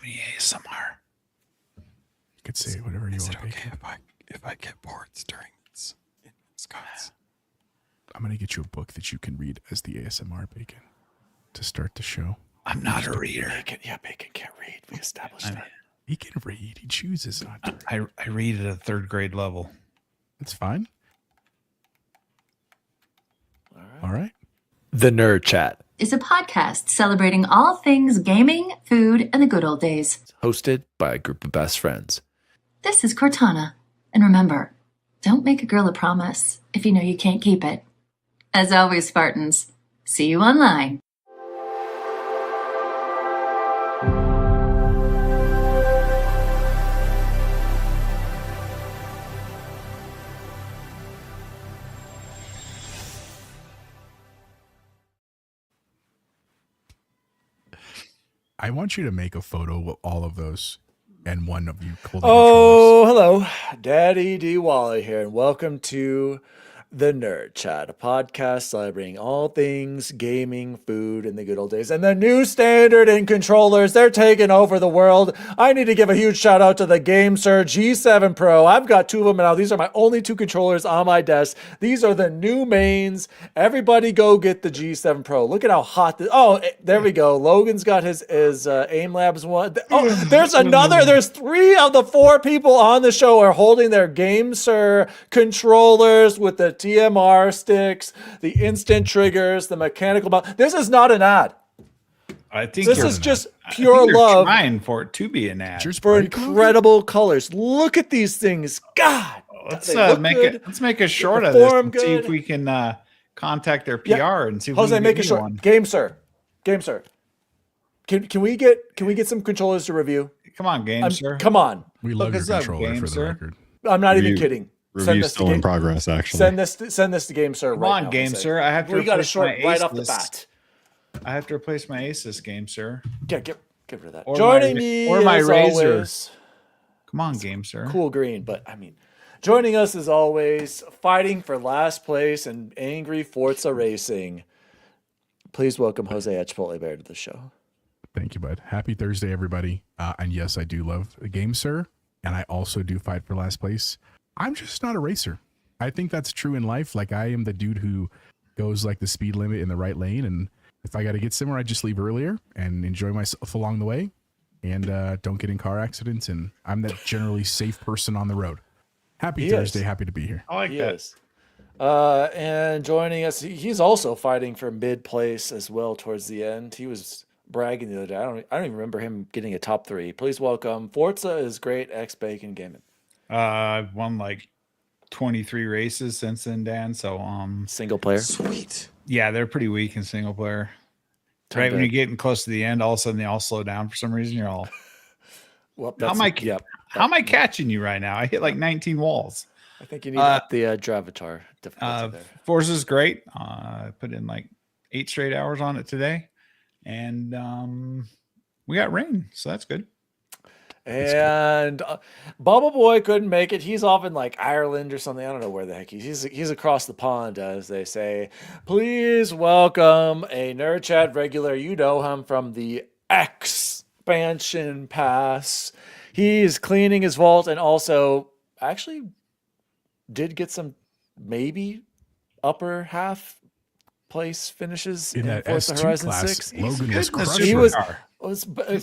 me ASMR. You could say whatever you want. Is it okay if I get bored during this? I'm going to get you a book that you can read as the ASMR Bacon to start the show. I'm not a reader. Bacon can't read. We established that. He can read. He chooses not to. I read at a third grade level. That's fine. All right. The Nerd Chat is a podcast celebrating all things gaming, food, and the good old days. hosted by a group of best friends. This is Cortana. And remember, don't make a girl a promise if you know you can't keep it. As always, Spartans, see you online. I want you to make a photo of all of those and one of you holding Oh, hello. Daddy D. Wally here, and welcome to The Nerd Chat, a podcast celebrating all things gaming, food, and the good old days. And the new standard in controllers, they're taking over the world. I need to give a huge shout out to the GameSir G7 Pro. I've got two of them now. These are my only two controllers on my desk. These are the new mains. Everybody go get the G7 Pro. Look at how hot this. Oh, there we go. Logan's got his Aim Labs one. Oh, there's another. There's 3 of the 4 people on the show are holding their GameSir controllers with the TMR sticks, the instant triggers, the mechanical mount. This is not an ad. I think this is just pure love. Trying for it to be an ad for incredible colors. Look at these things. God, let's make a short of this and see if we can contact their PR and see if Jose, we can make a short. GameSir. Can we get some controllers to review? Come on, GameSir. Come on. We love your controller for the record. I'm not even kidding. Review still in progress, actually. Send this to GameSir right now. Come on, GameSir. I have to. We got a short right off the bat. I have to replace my Asus, GameSir. Yeah, get rid of that. Or joining me or my as Razer. Always, come on, GameSir. Cool green, but I mean, joining us as always, fighting for last place and angry Forza racing. Please welcome Jose Chipotle Bear to the show. Thank you, bud. Happy Thursday, everybody. And yes, I do love the GameSir, and I also do fight for last place. I'm just not a racer. I think that's true in life. Like, I am the dude who goes like the speed limit in the right lane, and if I got to get somewhere, I just leave earlier and enjoy myself along the way, and don't get in car accidents. And I'm that generally safe person on the road. Happy Thursday. Happy to be here. I like that. And joining us, he's also fighting for mid place as well towards the end. He was bragging the other day. I don't even remember him getting a top 3. Please welcome Forza is great X Bacon Gaming. I've won like 23 races since then, Dan. So single player. Sweet. Yeah, they're pretty weak in single player. Right when you're getting close to the end, all of a sudden they all slow down for some reason. You're all, well, how am I catching you right now? I hit like 19 walls. I think you need the Dravatar difficulty there. Forza's great. I put in like 8 straight hours on it today, and we got rain, so that's good. And Bubble Boy couldn't make it. He's off in like Ireland or something. I don't know where the heck he's across the pond, as they say. Please welcome a Nerd Chat regular. You know him from the expansion pass. He's cleaning his vault and also actually did get some maybe upper half place finishes in that Forza S2 Horizon class. 6. Logan was crushing. He was.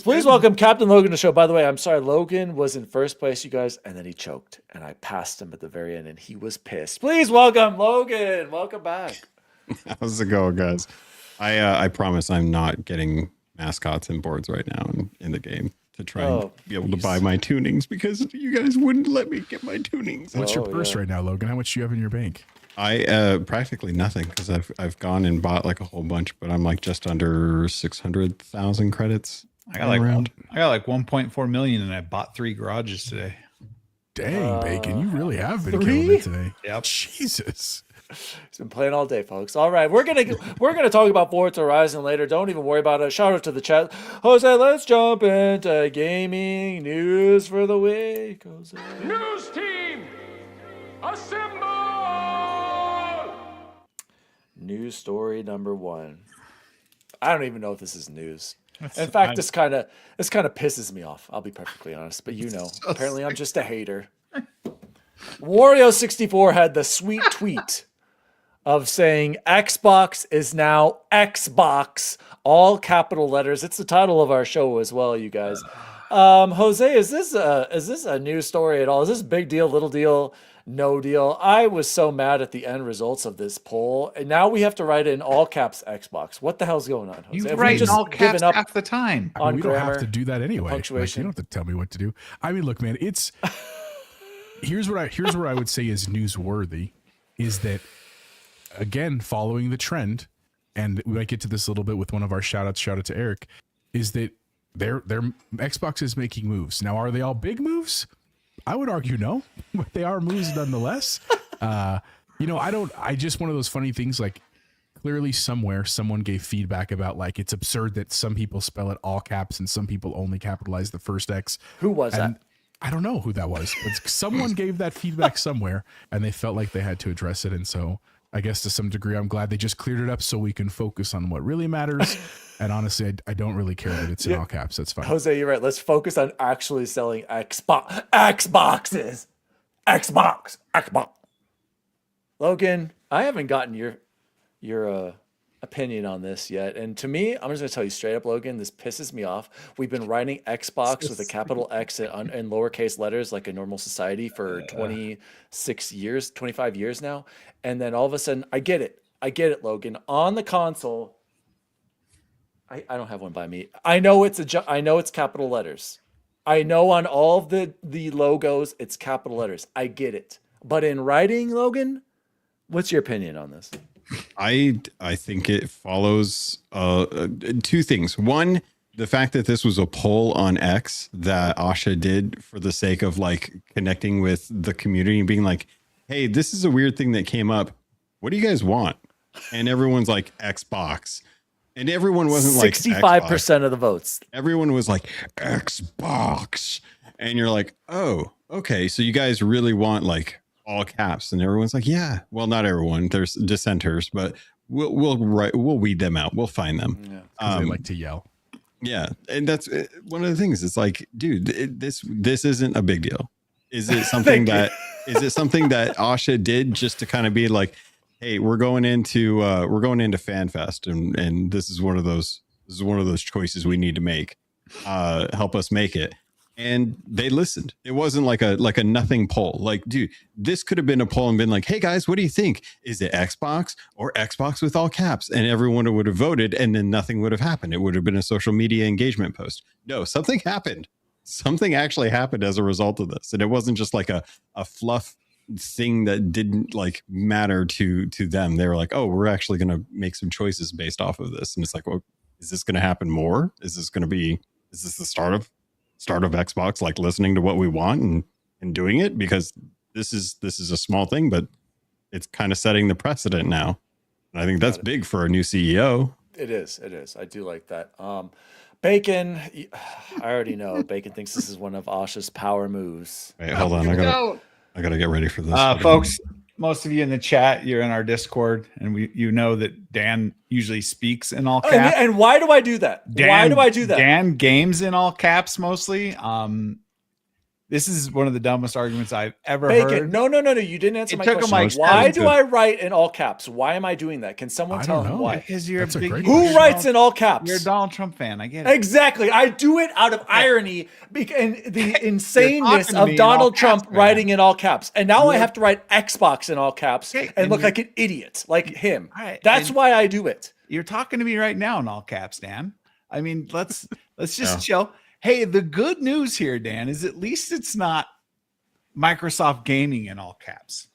Please welcome Captain Logan to the show. By the way, I'm sorry, Logan was in first place, you guys, and then he choked, and I passed him at the very end, and he was pissed. Please welcome Logan. Welcome back. How's it going, guys? I promise I'm not getting mascots and boards right now in the game to try and be able to buy my tunings because you guys wouldn't let me get my tunings. What's your purse right now, Logan? How much do you have in your bank? I practically nothing because I've gone and bought like a whole bunch, but I'm like just under 600,000 credits. I got like 1.4 million, and I bought 3 garages today. Dang, Bacon, you really have been killing it today. Yep. Jesus. He's been playing all day, folks. All right, we're gonna talk about Forza Horizon later. Don't even worry about it. Shout out to the chat. Jose, let's jump into gaming news for the week. Jose. News team, assemble! News story number 1. I don't even know if this is news. In fact, this kind of pisses me off. I'll be perfectly honest, but apparently I'm just a hater. Wario64 had the sweet tweet of saying Xbox is now Xbox, all capital letters. It's the title of our show as well, you guys. Jose, is this a news story at all? Is this big deal, little deal, no deal? I was so mad at the end results of this poll, and now we have to write in all caps Xbox. What the hell's going on, Jose? You write in all caps half the time. I mean, we don't grammar, have to do that anyway. Like, you punctuation. don't have to tell me what to do. I mean, look, man, it's here's what I would say is newsworthy is that, again, following the trend, and we might get to this a little bit with one of our shout out to Eric, is that their Xbox is making moves. Now, are they all big moves? I would argue no, but they are moves nonetheless. I just one of those funny things, like, clearly somewhere someone gave feedback about, like, it's absurd that some people spell it all caps and some people only capitalize the first X. Who was that? I don't know who that was, but someone gave that feedback somewhere and they felt like they had to address it. And so I guess to some degree, I'm glad they just cleared it up so we can focus on what really matters. And honestly, I don't really care that it's in all caps. That's fine. Jose, you're right. Let's focus on actually selling Xboxes. Xbox. Logan, I haven't gotten your opinion on this yet. And to me, I'm just going to tell you straight up, Logan, this pisses me off. We've been writing Xbox with a capital X in lowercase letters like a normal society for 25 years now. And then all of a sudden, I get it, Logan. On the console, I don't have one by me. I know it's capital letters. I know on all of the logos, it's capital letters. I get it. But in writing, Logan, what's your opinion on this? I think it follows two things. One, the fact that this was a poll on X that Asha did for the sake of, like, connecting with the community and being like, hey, this is a weird thing that came up. What do you guys want? And everyone's like, Xbox. And everyone wasn't like 65% of the votes. Everyone was like, Xbox. And you're like, oh, okay. So you guys really want, like, all caps? And everyone's like, yeah. Well, not everyone. There's dissenters, but we'll weed them out. We'll find them. Yeah, they like to yell. Yeah, and that's one of the things. It's like, dude, this isn't a big deal. Is it something that Asha did just to kind of be like, hey, we're going into FanFest, and this is one of those choices we need to make. Help us make it. And they listened. It wasn't like a nothing poll. Like, dude, this could have been a poll and been like, hey guys, what do you think? Is it Xbox or Xbox with all caps? And everyone would have voted, and then nothing would have happened. It would have been a social media engagement post. No, something happened. Something actually happened as a result of this. And it wasn't just like a fluff thing that didn't, like, matter to them. They were like, oh, we're actually going to make some choices based off of this. And it's like, well, is this going to happen more? Is this the start of Xbox, like, listening to what we want and doing it? Because this is a small thing, but it's kind of setting the precedent now. And I think that's big for a new CEO. It is. I do like that. Bacon, I already know Bacon thinks this is one of Asha's power moves. Wait, hold on. I gotta get ready for this. Folks, most of you in the chat, you're in our Discord, and you know that Dan usually speaks in all caps. And why do I do that? Dan games in all caps mostly. This is one of the dumbest arguments I've ever heard. No. You didn't answer my question. Why do I write in all caps? Why am I doing that? Can someone tell me why? Because you're That's a big Who writes in all caps? You're a Donald Trump fan. I get it. Exactly. I do it out of irony and the insaneness of Donald Trump writing in all caps. And now I have to write Xbox in all caps and look like an idiot, like him. That's why I do it. You're talking to me right now in all caps, Dan. I mean, let's just chill. Hey, the good news here, Dan, is at least it's not Microsoft Gaming in all caps.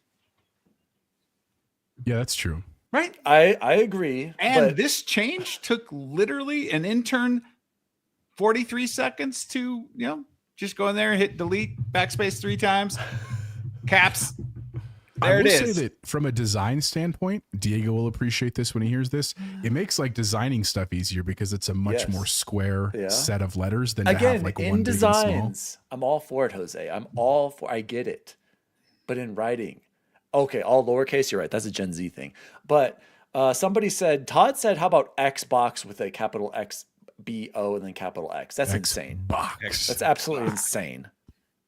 Yeah, that's true. Right? I agree. And this change took literally an intern 43 seconds to, just go in there, hit delete, backspace 3 times, caps. There it is. I will say that from a design standpoint, Diego will appreciate this when he hears this. It makes, like, designing stuff easier because it's a much more square set of letters than to have, like, one big and small. I'm all for it, Jose. I get it. But in writing, okay, all lowercase, you're right. That's a Gen Z thing. But somebody said, Todd said, how about Xbox with a capital X BO and then capital X. That's insane. Box. That's absolutely insane.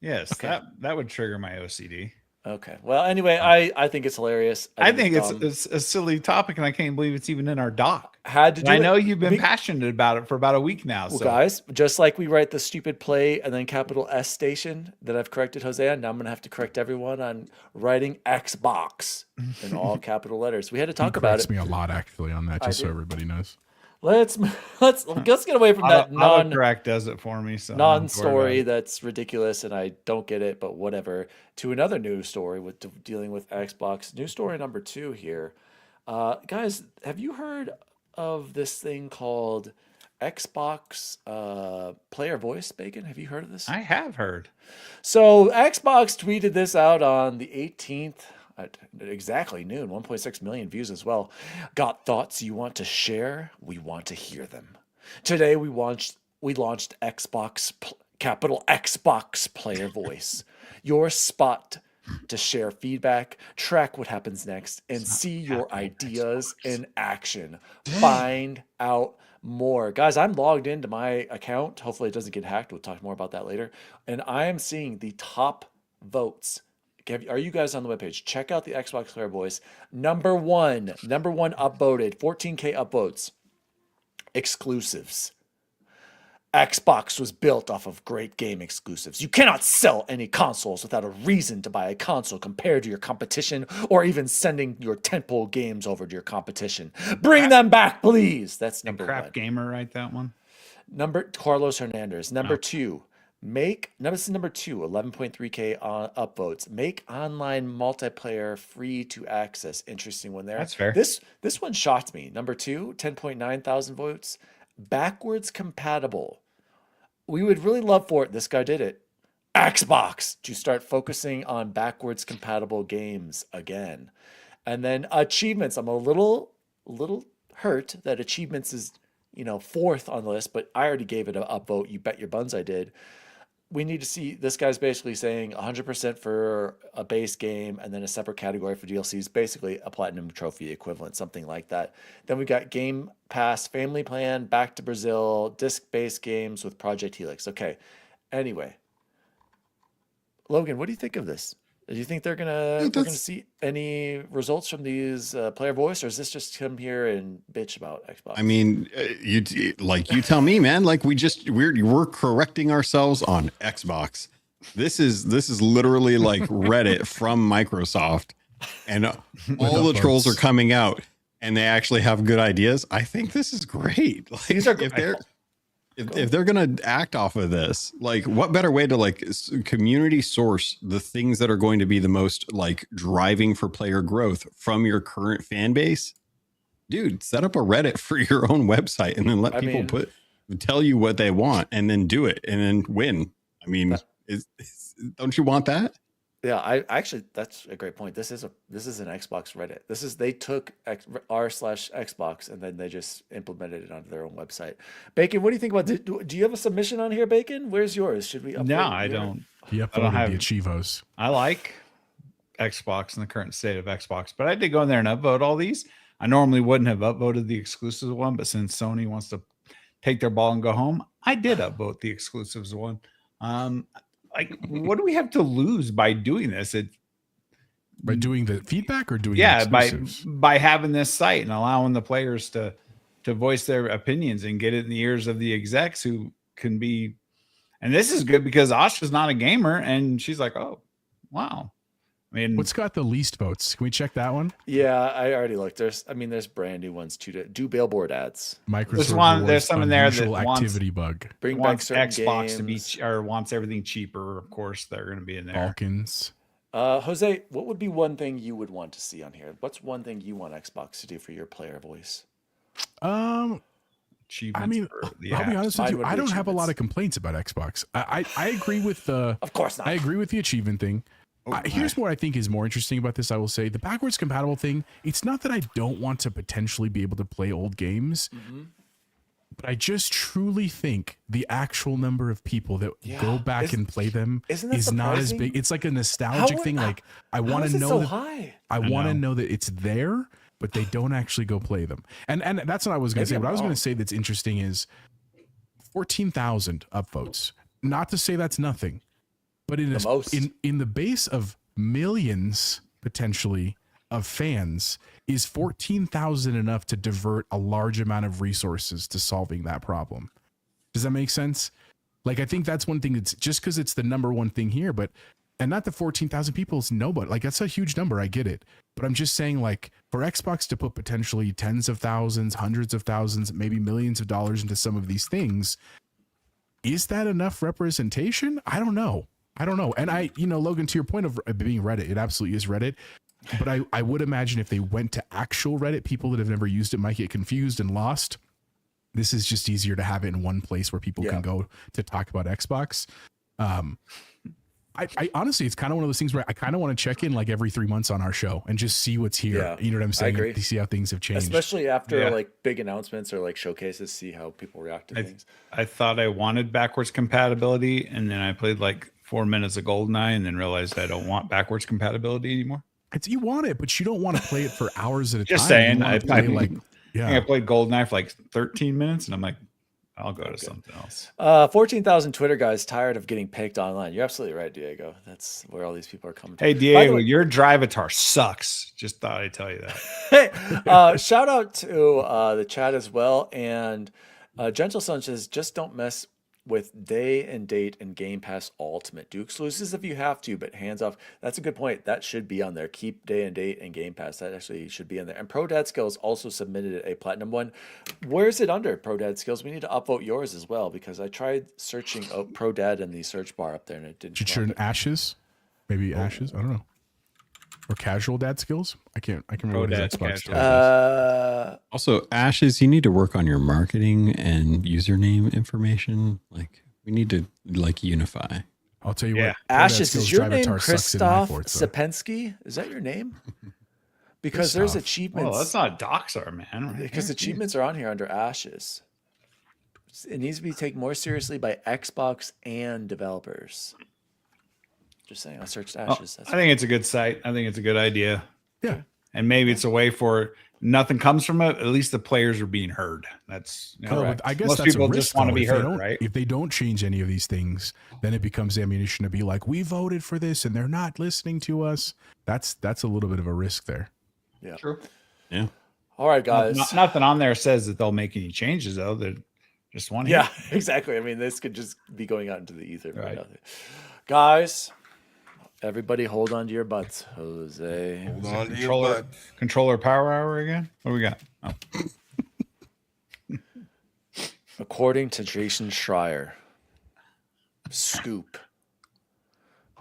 Yes, Okay. that would trigger my OCD. Okay. Well, anyway, I think it's hilarious. I think dumb. it's a silly topic, and I can't believe it's even in our doc. Had to do I it. know you've been passionate about it for about a week now. Well, So guys, just like we write the stupid play and then capital S station that I've corrected Jose on, now I'm going to have to correct everyone on writing Xbox in all capital letters. We had to talk about it. Me a lot actually on that, just so everybody knows. Let's get away from that autocorrect does it for me. So non-story that's ridiculous and I don't get it, but whatever. To another news story with dealing with Xbox. News story number 2 here. Guys, have you heard of this thing called Xbox player voice, Bacon? Have you heard of this? I have heard. So Xbox tweeted this out on the 18th at exactly noon, 1.6 million views as well. Got thoughts you want to share? We want to hear them. Today we launched Xbox, capital Xbox player voice. Your spot to share feedback, track what happens next, and see your ideas in action. Find out more. Guys, I'm logged into my account. Hopefully it doesn't get hacked. We'll talk more about that later. And I am seeing the top votes. Are you guys on the webpage? Check out the Xbox player voice. Number one upvoted, 14K upvotes. Exclusives. Xbox was built off of great game exclusives. You cannot sell any consoles without a reason to buy a console compared to your competition or even sending your tentpole games over to your competition. Bring them back, please. That's number Crap one. Gamer, write that one. Carlos Hernandez. Number two. This is number 2, 11.3K upvotes. Make online multiplayer free to access. Interesting one there. That's fair. This one shocked me. Number 2, 10.9 thousand votes. Backwards compatible. We would really love for it. This guy did it. Xbox to start focusing on backwards compatible games again. And then achievements. I'm a little hurt that achievements is 4th on the list, but I already gave it an upvote. You bet your buns I did. We need to see, this guy's basically saying 100% for a base game and then a separate category for DLCs, basically a platinum trophy equivalent, something like that. Then we got Game Pass, Family Plan, Back to Brazil, disc-based games with Project Helix. Okay. Anyway, Logan, what do you think of this? Do you think we're gonna see any results from these player voice, or is this just come here and bitch about Xbox? I mean, you tell me, man. Like we're correcting ourselves on Xbox. This is literally like Reddit from Microsoft, and all the trolls are coming out, and they actually have good ideas. I think this is great. Like, These are if they're gonna act off of this, like what better way to like community source the things that are going to be the most like driving for player growth from your current fan base? Dude, set up a Reddit for your own website and then let people tell you what they want and then do it and then win. I mean, don't you want that? Yeah, I actually, that's a great point. This is an Xbox Reddit. They took r/Xbox and then they just implemented it onto their own website. Bacon, what do you think about this? Do you have a submission on here, Bacon? Where's yours? Should we upload? No, I don't. He I don't uploaded have the Achievos. I like Xbox in the current state of Xbox, but I did go in there and upvote all these. I normally wouldn't have upvoted the exclusive one, but since Sony wants to take their ball and go home, I did upvote the exclusives one. Like, what do we have to lose by doing this? By doing the feedback or doing by having this site and allowing the players to voice their opinions and get it in the ears of the execs who can be. And this is good because Asha's not a gamer and she's like, oh, wow. I mean, what's got the least votes? Can we check that one? Yeah, I already looked. There's brand new ones too. Do billboard ads. Microsoft. There's some in there that activity bug. Bring wants back Xbox games. to be or wants everything cheaper. Of course, they're going to be in there. Balkans. Jose, what would be one thing you would want to see on here? What's one thing you want Xbox to do for your player voice? Achievements. I mean, I'll be honest with you. I don't have a lot of complaints about Xbox. I agree with the. Of course not. I agree with the achievement thing. Here's what I think is more interesting about this. I will say the backwards compatible thing. It's not that I don't want to potentially be able to play old games, but I just truly think the actual number of people that go back and play them is not as big. It's like a nostalgic thing. Like I want to know that I want to know that it's there, but they don't actually go play them. And that's what I was going to say. What I was going to say that's interesting is 14,000 upvotes. Not to say that's nothing, but in The most. in the base of millions potentially of fans, is 14,000 enough to divert a large amount of resources to solving that problem? Does that make sense? Like, I think that's one thing. That's just because it's the number one thing here, but and not the 14,000 people is nobody. Like, that's a huge number. I get it. But I'm just saying, like, for Xbox to put potentially tens of thousands, hundreds of thousands, maybe millions of dollars into some of these things, is that enough representation? I don't know. And Logan, to your point of being Reddit, it absolutely is Reddit. But I would imagine if they went to actual Reddit, people that have never used it might get confused and lost. This is just easier to have it in one place where people can go to talk about Xbox. I honestly, it's kind of one of those things where I kind of want to check in like every 3 months on our show and just see what's here. Yeah, you know what I'm saying? I agree. To see how things have changed. Especially after like big announcements or like showcases, see how people react to things. I thought I wanted backwards compatibility, and then I played like 4 minutes of GoldenEye and then realized I don't want backwards compatibility anymore. You want it, but you don't want to play it for hours at a Just time. saying, I I played GoldenEye for like 13 minutes, and I'm like, I'll go to something else. 14,000 Twitter guys tired of getting picked online. You're absolutely right, Diego. That's where all these people are coming from. Hey, Diego, your Drivatar sucks. Just thought I'd tell you that. Hey, shout out to the chat as well. And Gentle Sun says, just don't mess with day and date and Game Pass Ultimate. Do exclusives if you have to, but hands off. That's a good point. That should be on there. Keep day and date and Game Pass. That actually should be in there. And Pro Dad Skills also submitted a platinum one. Where's it under, Pro Dad Skills? We need to upvote yours as well, because I tried searching Pro Dad in the search bar up there and it didn't. Did you turn Ashes? Maybe Ashes? I don't know. Or Casual Dad Skills? I can't remember what his Xbox is. Also, Ashes, you need to work on your marketing and username information. Like, we need to like unify. I'll tell you what. Ashes, is your name Christoph Sapensky? Is that your name? Because there's achievements. Oh, that's not Doxar, man. Right because achievements are on here under Ashes. It needs to be taken more seriously by Xbox and developers. Just saying, I searched Ashes. I think it's a good site. I think it's a good idea. Yeah. And maybe it's a way for nothing comes from it. At least the players are being heard. That's I guess most that's people a risk, just want to be heard, don't, right? If they don't change any of these things, then it becomes ammunition to be like, we voted for this and they're not listening to us. That's a little bit of a risk there. Yeah. True. Yeah. All right, guys. Nothing on there says that they'll make any changes, though. They're just one. Yeah, exactly. I mean, this could just be going out into the ether. Right. Guys, everybody hold on to your butts, Jose. Hold on to your butt. Controller power hour again? What do we got? Oh. According to Jason Schreier, Scoop,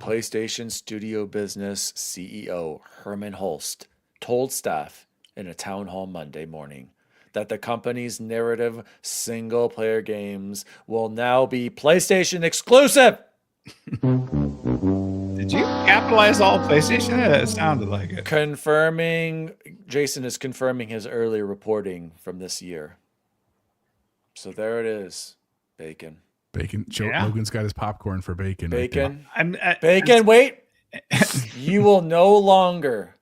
PlayStation Studio Business CEO Herman Hulst told staff in a town hall Monday morning that the company's narrative single-player games will now be PlayStation exclusive. Did you capitalize all PlayStation? It sounded like it. Jason is confirming his earlier reporting from this year. So there it is. Bacon. Logan's got his popcorn for bacon. Bacon. Right Bacon, wait. You will no longer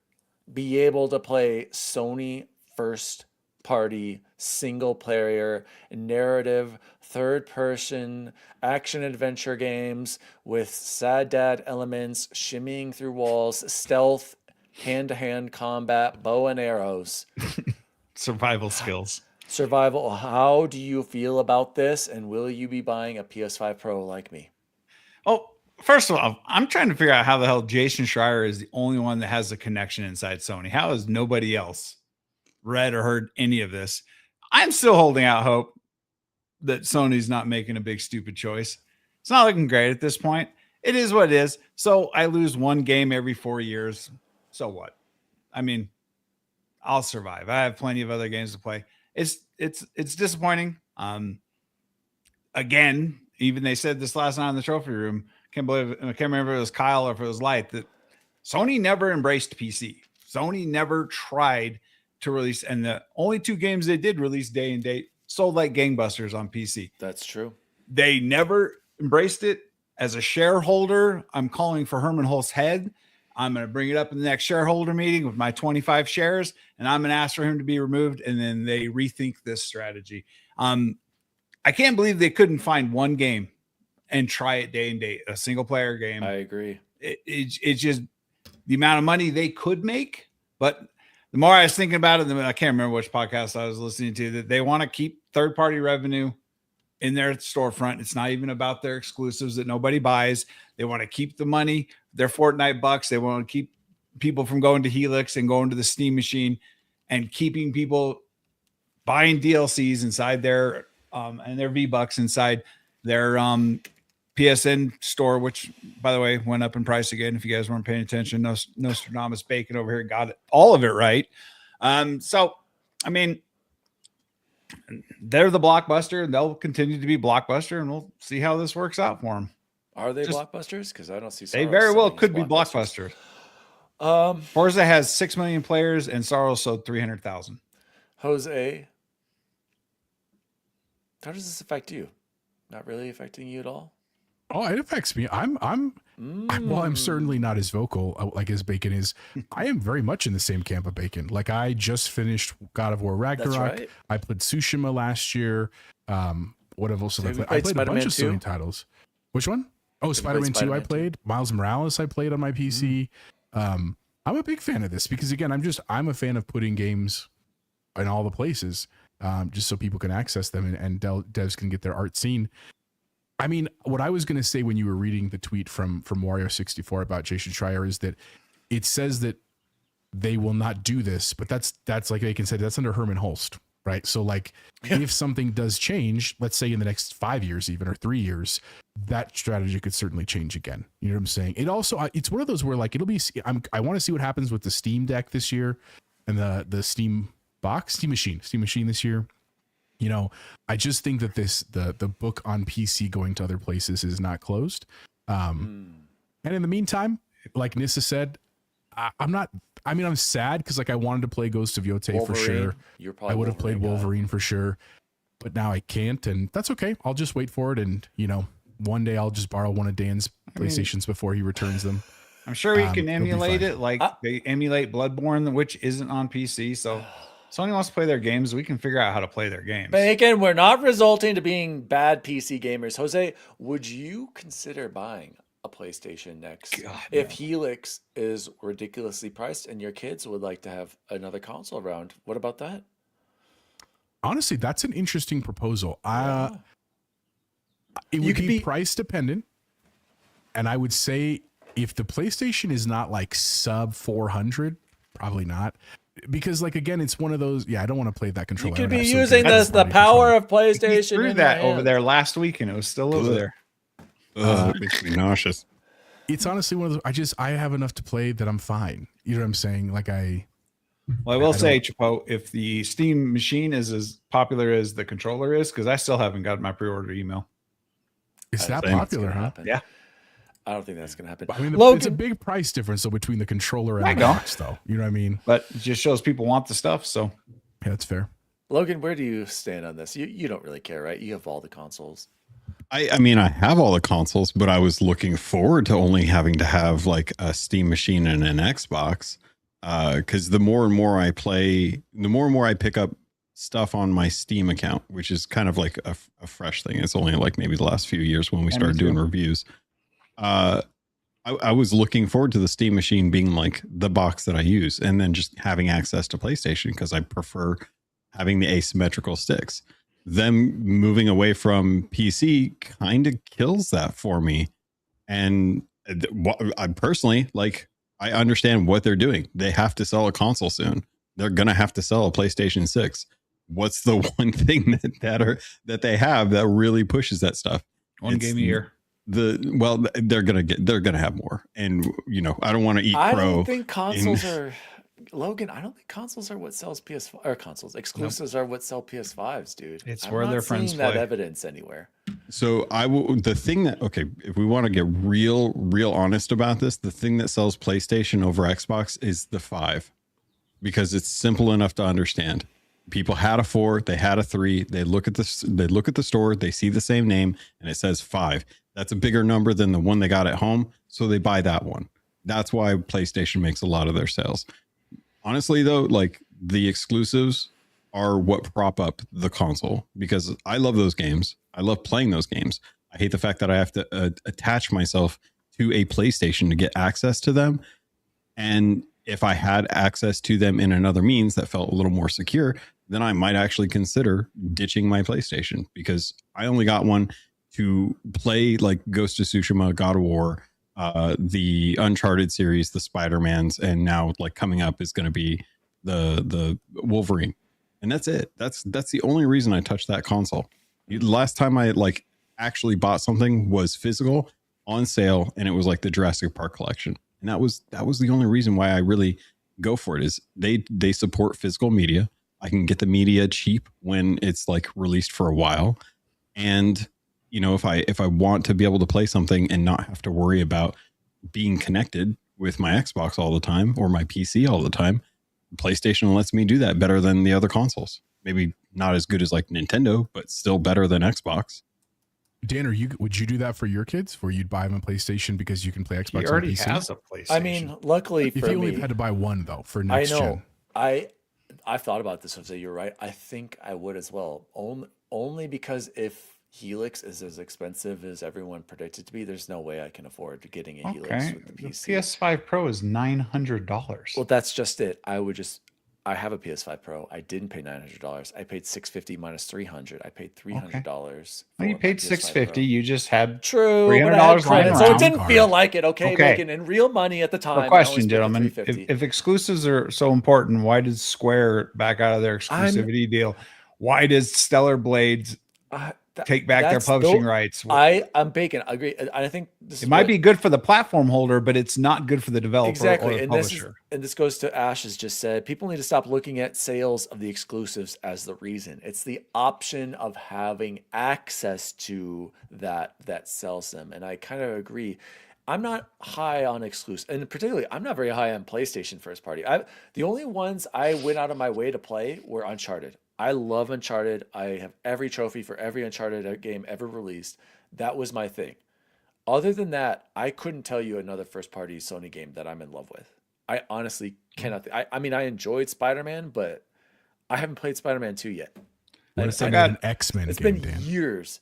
be able to play Sony first-party, single-player, narrative, third-person, action-adventure games with sad dad elements, shimmying through walls, stealth, hand-to-hand combat, bow and arrows. Survival skills. Survival. How do you feel about this? And will you be buying a PS5 Pro like me? Oh, first of all, I'm trying to figure out how the hell Jason Schreier is the only one that has a connection inside Sony. How has nobody else read or heard any of this? I'm still holding out hope that Sony's not making a big stupid choice. It's not looking great at this point. It is what it is. So I lose one game every 4 years. So what? I mean, I'll survive. I have plenty of other games to play. It's disappointing. Again, even they said this last night in the trophy room. I can't remember if it was Kyle or if it was Light, that Sony never embraced PC. Sony never tried to release, and the only two games they did release day and date sold like gangbusters on PC. That's true. They never embraced it. As a shareholder, I'm calling for Herman Hulst's head. I'm going to bring it up in the next shareholder meeting with my 25 shares, and I'm going to ask for him to be removed, and then they rethink this strategy. I I can't believe they couldn't find one game and try it day and date, a single player game. I agree. It's just the amount of money they could make. But the more I was thinking about it, I can't remember which podcast I was listening to, that they want to keep third-party revenue in their storefront. It's not even about their exclusives that nobody buys. They want to keep the money, their Fortnite bucks. They want to keep people from going to Helix and going to the Steam machine and keeping people buying DLCs inside their and their V-Bucks inside their PSN store, which, by the way, went up in price again. If you guys weren't paying attention, Nostradamus Bacon over here got all of it right. So, I mean, they're the blockbuster, and they'll continue to be blockbuster, and we'll see how this works out for them. Are they blockbusters? Because I don't see. They very well could be blockbusters. Forza has 6 million players, and Sorrow sold 300,000. Jose, how does this affect you? Not really affecting you at all? Oh, it affects me. I'm certainly not as vocal like as Bacon is. I am very much in the same camp of Bacon. Like, I just finished God of War Ragnarok. Right. I played Tsushima last year. What have also played? I played a bunch of Sony titles. Which one? Oh, Spider-Man 2 I played. Miles Morales I played on my PC. I'm a big fan of this because, again, I'm a fan of putting games in all the places, just so people can access them and devs can get their art seen. I mean, what I was going to say when you were reading the tweet from Wario64 about Jason Schreier is that it says that they will not do this, but that's like they can say that's under Herman Holst, right? So, like, if something does change, let's say in the next 5 years, even, or 3 years, that strategy could certainly change again. You know what I'm saying? It also, it's one of those where, like, I want to see what happens with the Steam Deck this year and the Steam Machine this year. You know, I just think that the book on PC going to other places is not closed. And in the meantime, like Nissa said, I'm sad because, like, I wanted to play Ghost of Yotei for sure. I would have played Wolverine for sure, but now I can't, and that's okay. I'll just wait for it, and, you know, one day I'll just borrow one of Dan's PlayStations before he returns them. I'm sure we can emulate it like they emulate Bloodborne, which isn't on PC. So Sony wants to play their games. We can figure out how to play their games. Bacon, we're not resulting to being bad PC gamers. Jose, would you consider buying a PlayStation next if Helix is ridiculously priced and your kids would like to have another console around? What about that? Honestly, that's an interesting proposal. It would be price dependent. And I would say if the PlayStation is not like sub 400, probably not. Because, like, again, it's one of those. Yeah, I don't want to play that controller. You could be using the power of PlayStation. He threw that over there last week, and it was still over there. It makes me nauseous. It's honestly one of those. I have enough to play that I'm fine. You know what I'm saying? Like, I will say, Chapo, if the Steam machine is as popular as the controller is, because I still haven't got my pre-order email. It's that popular, huh? Yeah. I don't think that's going to happen. I mean, it's a big price difference though between the controller and the box, though. You know what I mean? But it just shows people want the stuff. So yeah, that's fair. Logan, where do you stand on this? You don't really care, right? You have all the consoles. I mean, I have all the consoles, but I was looking forward to only having to have like a Steam machine and an Xbox. Because the more and more I play, the more and more I pick up stuff on my Steam account, which is kind of like a fresh thing. It's only like maybe the last few years when we started doing reviews. I was looking forward to the Steam machine being like the box that I use, and then just having access to PlayStation because I prefer having the asymmetrical sticks. Them moving away from PC kind of kills that for me. And I personally, like, I understand what they're doing. They have to sell a console soon. They're going to have to sell a PlayStation 6. What's the one thing that they have that really pushes that stuff? One game a year. They're gonna have more, and you know, I don't want to eat crow. I don't think consoles are Logan. I don't think consoles are what sells PS5 or consoles. Exclusives are what sell PS5s, dude. It's where their friends play. That evidence anywhere. So the thing that, if we want to get real honest about this, the thing that sells PlayStation over Xbox is the 5, because it's simple enough to understand. People had a 4, they had a 3. They look at the store, they see the same name, and it says 5. That's a bigger number than the one they got at home, so they buy that one. That's why PlayStation makes a lot of their sales. Honestly, though, like, the exclusives are what prop up the console, because I love those games. I love playing those games. I hate the fact that I have to attach myself to a PlayStation to get access to them. And if I had access to them in another means that felt a little more secure, then I might actually consider ditching my PlayStation, because I only got one to play like Ghost of Tsushima, God of War, the Uncharted series, the Spider-Mans, and now like coming up is going to be the Wolverine. And that's it. That's the only reason I touched that console. The last time I like actually bought something was physical on sale, and it was like the Jurassic Park collection. And that was the only reason why I really go for it, is they support physical media. I can get the media cheap when it's like released for a while. And you know, if I want to be able to play something and not have to worry about being connected with my Xbox all the time or my PC all the time, PlayStation lets me do that better than the other consoles. Maybe not as good as like Nintendo, but still better than Xbox. Dan, would you do that for your kids, where you'd buy them a PlayStation because you can play Xbox He already on PC? has a PlayStation. I mean, luckily If for you only me, had to buy one though for I next know. gen. I've thought about this. So you're right. I think I would as well. Only because if Helix is as expensive as everyone predicted to be, there's no way I can afford getting a Helix Okay. with the The PC. PS5 Pro is $900. Well, that's just it. I have a PS5 Pro. I didn't pay $900. I paid $650 minus $300. I paid $300. Well, you paid $650. You just had True, $300 but I had lying credit, so around. it didn't feel like it. Okay, Okay. making in real money at the time. A I only question, spent the gentlemen. $350. If exclusives are so important, why did Square back out of their exclusivity deal? Why does Stellar Blades take back their publishing rights? I'm Bacon. I agree. I think It might be good for the platform holder, but it's not good for the developer exactly. or the publisher. And this goes to Ash has just said, people need to stop looking at sales of the exclusives as the reason. It's the option of having access to that sells them. And I kind of agree. I'm not high on exclusive, and particularly I'm not very high on PlayStation first party. The only ones I went out of my way to play were Uncharted. I love Uncharted. I have every trophy for every Uncharted game ever released. That was my thing. Other than that, I couldn't tell you another first-party Sony game that I'm in love with. I honestly cannot. I mean, I enjoyed Spider-Man, but I haven't played Spider-Man 2 yet. What if an X-Men It's game, been Dan? years.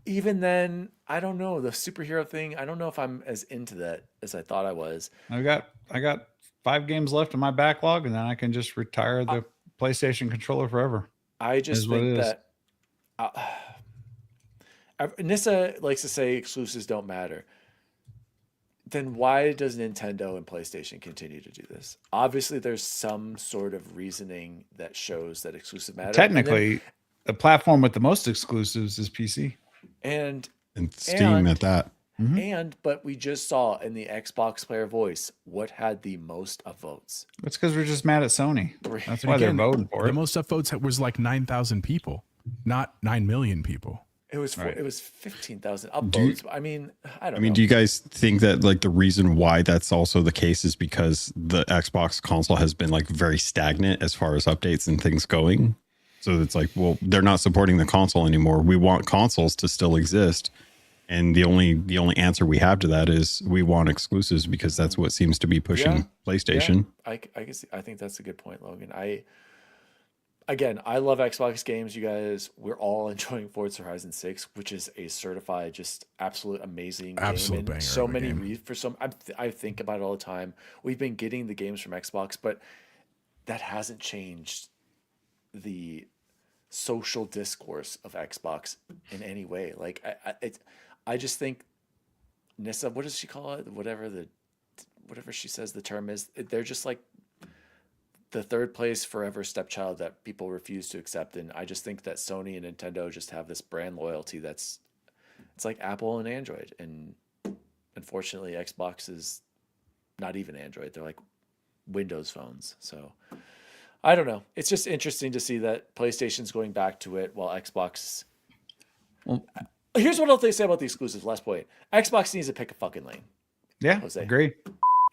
Even then, I don't know. The superhero thing, I don't know if I'm as into that as I thought I was. I got 5 games left in my backlog, and then I can just retire the PlayStation controller forever. I just think that Nissa likes to say exclusives don't matter. Then why does Nintendo and PlayStation continue to do this? Obviously, there's some sort of reasoning that shows that exclusive matter. Technically, the platform with the most exclusives is PC. And Steam at that. But we just saw in the Xbox player voice what had the most of votes. That's because we're just mad at Sony. That's why they're voting for it. The most upvotes was like 9,000 people, not 9 million people. It was 15,000 upvotes. I mean, I don't know. Do you guys think that like the reason why that's also the case is because the Xbox console has been like very stagnant as far as updates and things going? So it's like, well, they're not supporting the console anymore. We want consoles to still exist. And the only answer we have to that is we want exclusives, because that's what seems to be pushing PlayStation. Yeah, I think that's a good point, Logan. I love Xbox games, you guys. We're all enjoying Forza Horizon 6, which is a certified, just absolute amazing absolute game. Banger So of a many game. I think about it all the time. We've been getting the games from Xbox, but that hasn't changed the social discourse of Xbox in any way. Like I just think Nissa, what does she call it? Whatever she says the term is, they're just like the third place forever stepchild that people refuse to accept. And I just think that Sony and Nintendo just have this brand loyalty it's like Apple and Android. And unfortunately, Xbox is not even Android. They're like Windows phones. So I don't know. It's just interesting to see that PlayStation's going back to it while Xbox. Well, here's what I'll say about the exclusives. Last point. Xbox needs to pick a fucking lane. Yeah, Jose. agree.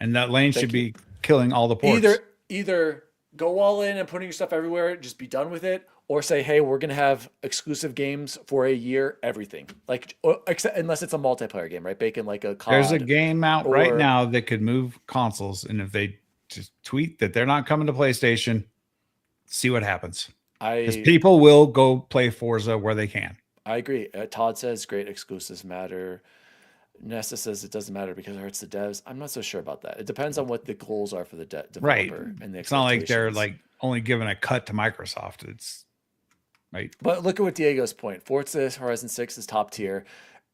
And that lane should be killing all the ports. Either go all in and putting your stuff everywhere, just be done with it, or say, hey, we're gonna have exclusive games for a year, everything. Like, except unless it's a multiplayer game, right? Bacon like a COD. There's a game out right now that could move consoles, and if they just tweet that they're not coming to PlayStation, See what happens. Because I people will go play Forza where they can. agree. Todd says great exclusives matter. Nessa says it doesn't matter because it hurts the devs. I'm not so sure about that. It depends on what the goals are for the developer Right. and the It's not like they're expectations. like only giving a cut to Microsoft. It's right. But look at what Diego's point. Forza Horizon 6 is top tier.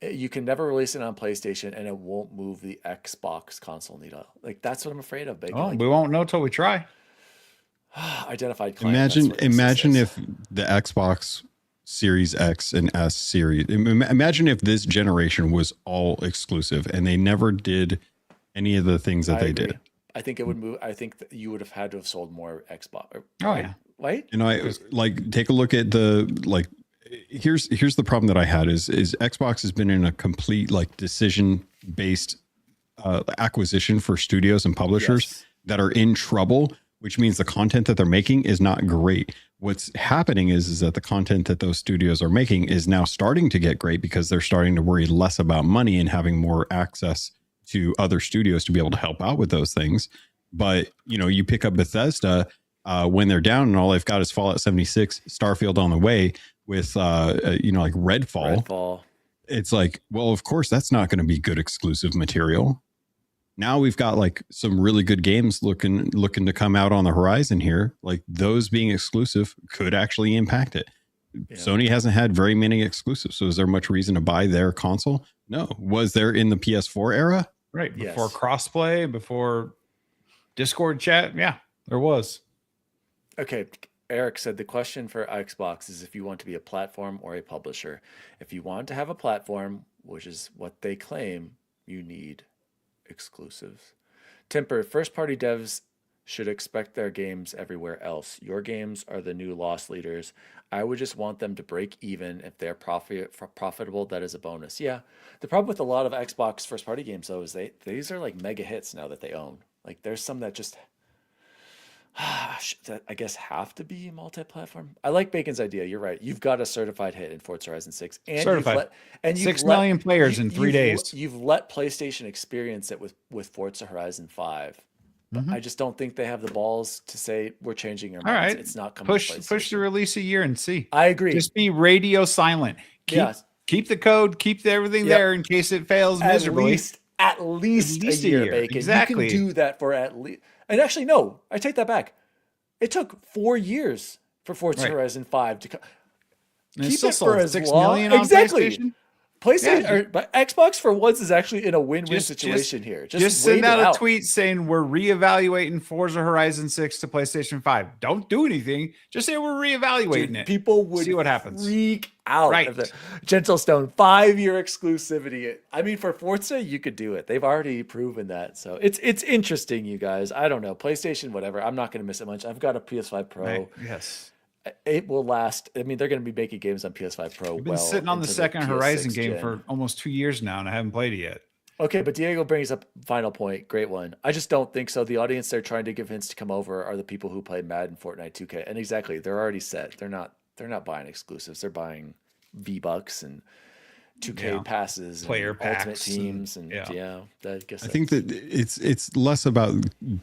You can never release it on PlayStation and it won't move the Xbox console needle. Like that's what I'm afraid of, Bacon. Oh, Like, we won't know till we try. identified client. that's what this Imagine is. if the Xbox Series X and S series. Imagine if this generation was all exclusive and they never did any of the things that I they agree. did. I think it would move. I think that you would have had to have sold more Xbox. Oh, yeah. Right? And I like take a look at the like. Here's the problem that I had is Xbox has been in a complete like decision based acquisition for studios and publishers Yes. that are in trouble, which means the content that they're making is not great. What's happening is that the content that those studios are making is now starting to get great because they're starting to worry less about money and having more access to other studios to be able to help out with those things. But, you know, you pick up Bethesda when they're down and all they've got is Fallout 76, Starfield on the way with, you know, like Redfall. It's like, well, of course, that's not going to be good exclusive material. Now we've got like some really good games looking to come out on the horizon here. Like those being exclusive could actually impact it. Yeah. Sony hasn't had very many exclusives. So is there much reason to buy their console? No. Was there in the PS4 era? Right. Before crossplay, before Discord chat. Yeah, there was. Okay. Eric said the question for Xbox is if you want to be a platform or a publisher. If you want to have a platform, which is what they claim, you need exclusives. Temper, first party devs should expect their games everywhere else. Your games are the new loss leaders. I would just want them to break even. If they're profitable, that is a bonus. Yeah. The problem with a lot of Xbox first party games though is these are like mega hits now that they own. Like there's some that just that I guess have to be multi-platform. I like Bacon's idea. You're right. You've got a certified hit in Forza Horizon 6. And certified. You've 6 million players in 3 days. You've let PlayStation experience it with Forza Horizon 5. But I just don't think they have the balls to say we're changing our minds. All right. It's not coming to PlayStation. Push the release a year and see. I agree. Just be radio silent. Keep the code, keep everything there in case it fails miserably. At least a year, Bacon. Exactly. You can do that for at least. And actually, no, I take that back. It took 4 years for Forza Horizon 5 to come. Keep it for as 6 million on PlayStation. But Xbox for once is actually in a win-win situation here. Just send out a tweet saying we're reevaluating Forza Horizon 6 to PlayStation 5. Don't do anything. Just say we're reevaluating it. People would see what happens. Freak out. Right. Of the Gentlestone 5-year exclusivity. I mean, for Forza, you could do it. They've already proven that. So it's interesting, you guys. I don't know. PlayStation, whatever. I'm not going to miss it much. I've got a PS5 Pro. Right. Yes. It will last. I mean, they're going to be making games on PS5 Pro. I've been sitting on the second PS6 Horizon game gen. for almost 2 years now, and I haven't played it yet. Okay, but Diego brings up final point. Great one. I just don't think so. The audience they're trying to give hints to come over are the people who play Madden, Fortnite, 2K, and exactly, they're already set. They're not buying exclusives. They're buying V-Bucks and 2K passes, player and packs, Ultimate Teams, and I think that it's less about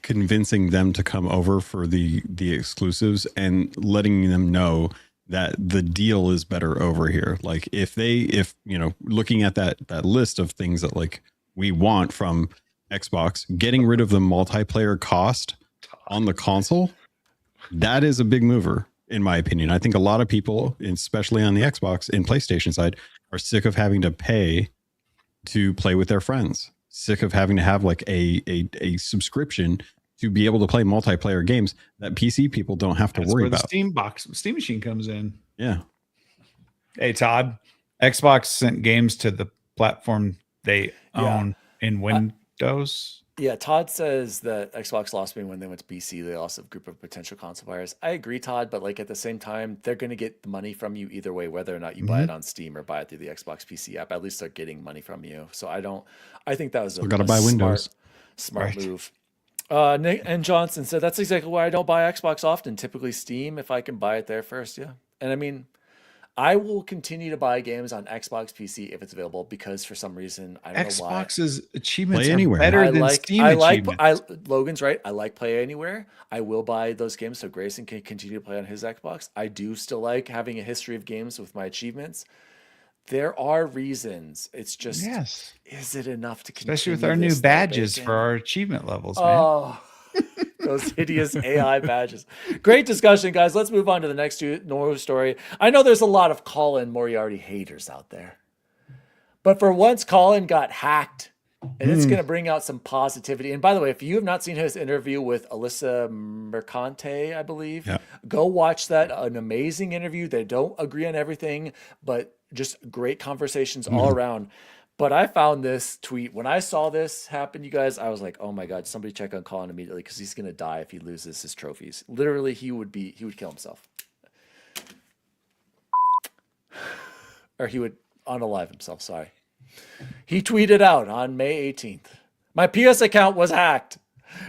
convincing them to come over for the exclusives and letting them know that the deal is better over here. Like if you know, looking at that list of things that like we want from Xbox, getting rid of the multiplayer cost on the console, that is a big mover. In my opinion, I think a lot of people, especially on the Xbox and PlayStation side, are sick of having to pay to play with their friends, sick of having to have like a subscription to be able to play multiplayer games that PC people don't have to worry about. The Steam machine comes in. Yeah. Hey, Todd, Xbox sent games to the platform they own in Windows. Yeah, Todd says that Xbox lost me when they went to PC. They lost a group of potential console buyers. I agree, Todd, but like at the same time, they're going to get the money from you either way, whether or not you buy it on Steam or buy it through the Xbox PC app. At least they're getting money from you. So I think that was got to buy Windows. Smart move. Nick and Johnson said that's exactly why I don't buy Xbox often. Typically Steam, if I can buy it there first. Yeah. And I mean, I will continue to buy games on Xbox PC if it's available because for some reason I don't know why. Xbox's achievements Play are anywhere. better than Steam achievements. Logan's right. I like Play Anywhere. I will buy those games so Grayson can continue to play on his Xbox. I do still like having a history of games with my achievements. There are reasons. It's just, is it enough to continue? Especially with our new badges for our achievement levels, man. Oh, those hideous AI badges. Great discussion, guys. Let's move on to the next news story. I know there's a lot of Colin Moriarty haters out there. But for once, Colin got hacked. And it's going to bring out some positivity. And by the way, if you have not seen his interview with Alyssa Mercante, I believe, go watch that. An amazing interview. They don't agree on everything, but just great conversations all around. But I found this tweet. When I saw this happen, you guys, I was like, oh my God, somebody check on Colin immediately because he's going to die if he loses his trophies. Literally, he would kill himself. Or he would unalive himself, sorry. He tweeted out on May 18th, my PS account was hacked,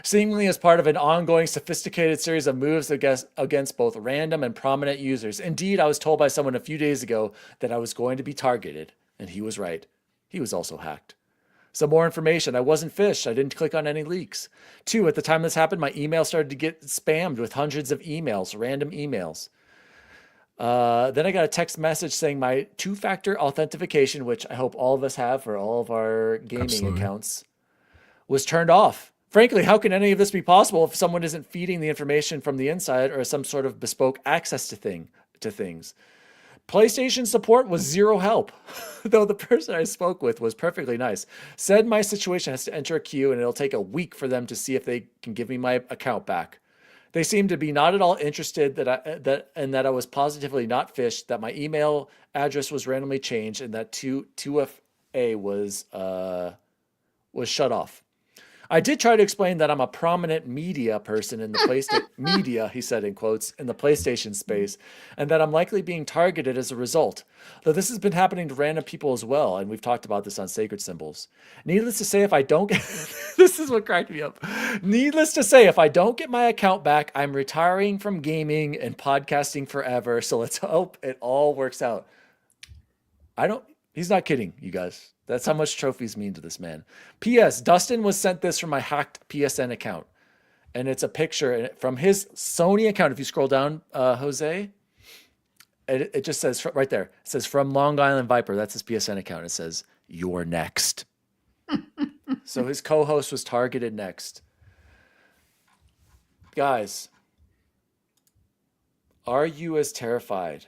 seemingly as part of an ongoing sophisticated series of moves against both random and prominent users. Indeed, I was told by someone a few days ago that I was going to be targeted, and he was right. He was also hacked. Some more information. I wasn't phished. I didn't click on any leaks. 2, at the time this happened, my email started to get spammed with hundreds of emails, random emails. Then I got a text message saying my 2-factor authentication, which I hope all of us have for all of our gaming accounts, was turned off. Frankly, how can any of this be possible if someone isn't feeding the information from the inside or some sort of bespoke access to things? PlayStation support was zero help, though the person I spoke with was perfectly nice. Said my situation has to enter a queue and it'll take a week for them to see if they can give me my account back. They seemed to be not at all interested that I was positively not phished, that my email address was randomly changed, and that 2FA was shut off. I did try to explain that I'm a prominent media person in the PlayStation media, he said in quotes, in the PlayStation space, and that I'm likely being targeted as a result. Though this has been happening to random people as well, and we've talked about this on Sacred Symbols. Needless to say, if I don't get this is what cracked me up. Needless to say, if I don't get my account back, I'm retiring from gaming and podcasting forever. So let's hope it all works out. He's not kidding, you guys. That's how much trophies mean to this man. P.S. Dustin was sent this from my hacked PSN account. And it's a picture from his Sony account. If you scroll down, Jose, it just says right there. It says from Long Island Viper. That's his PSN account. It says, you're next. So his co-host was targeted next. Guys, are you as terrified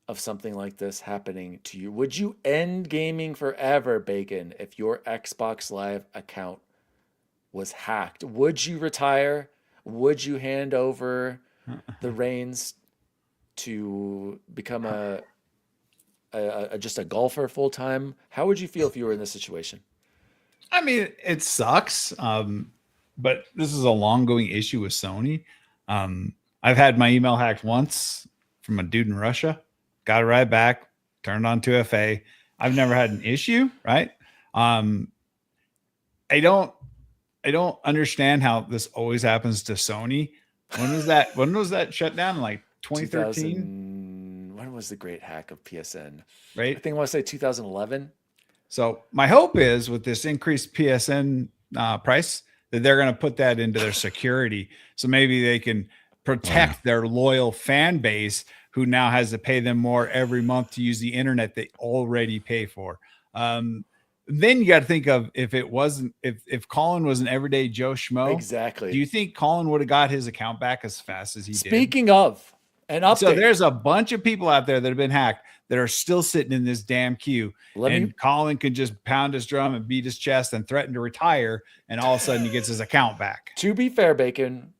of something like this happening to you? Would you end gaming forever, Bacon, if your Xbox Live account was hacked? Would you retire? Would you hand over the reins to become just a golfer full time? How would you feel if you were in this situation? I mean, it sucks, but this is a long-going issue with Sony. I've had my email hacked once from a dude in Russia. Got it right back, turned on 2FA. I've never had an issue, right? I don't understand how this always happens to Sony. When was that shut down? Like 2013? When was the great hack of PSN? Right? I think I want to say 2011. So my hope is with this increased PSN price that they're going to put that into their security. So maybe they can protect their loyal fan base who now has to pay them more every month to use the internet they already pay for. Then you got to think of if Colin was an everyday Joe Schmo. Exactly. Do you think Colin would have got his account back as fast as he did? Speaking of an update. So there's a bunch of people out there that have been hacked that are still sitting in this damn queue. Colin can just pound his drum and beat his chest and threaten to retire. And all of a sudden he gets his account back. To be fair, Bacon,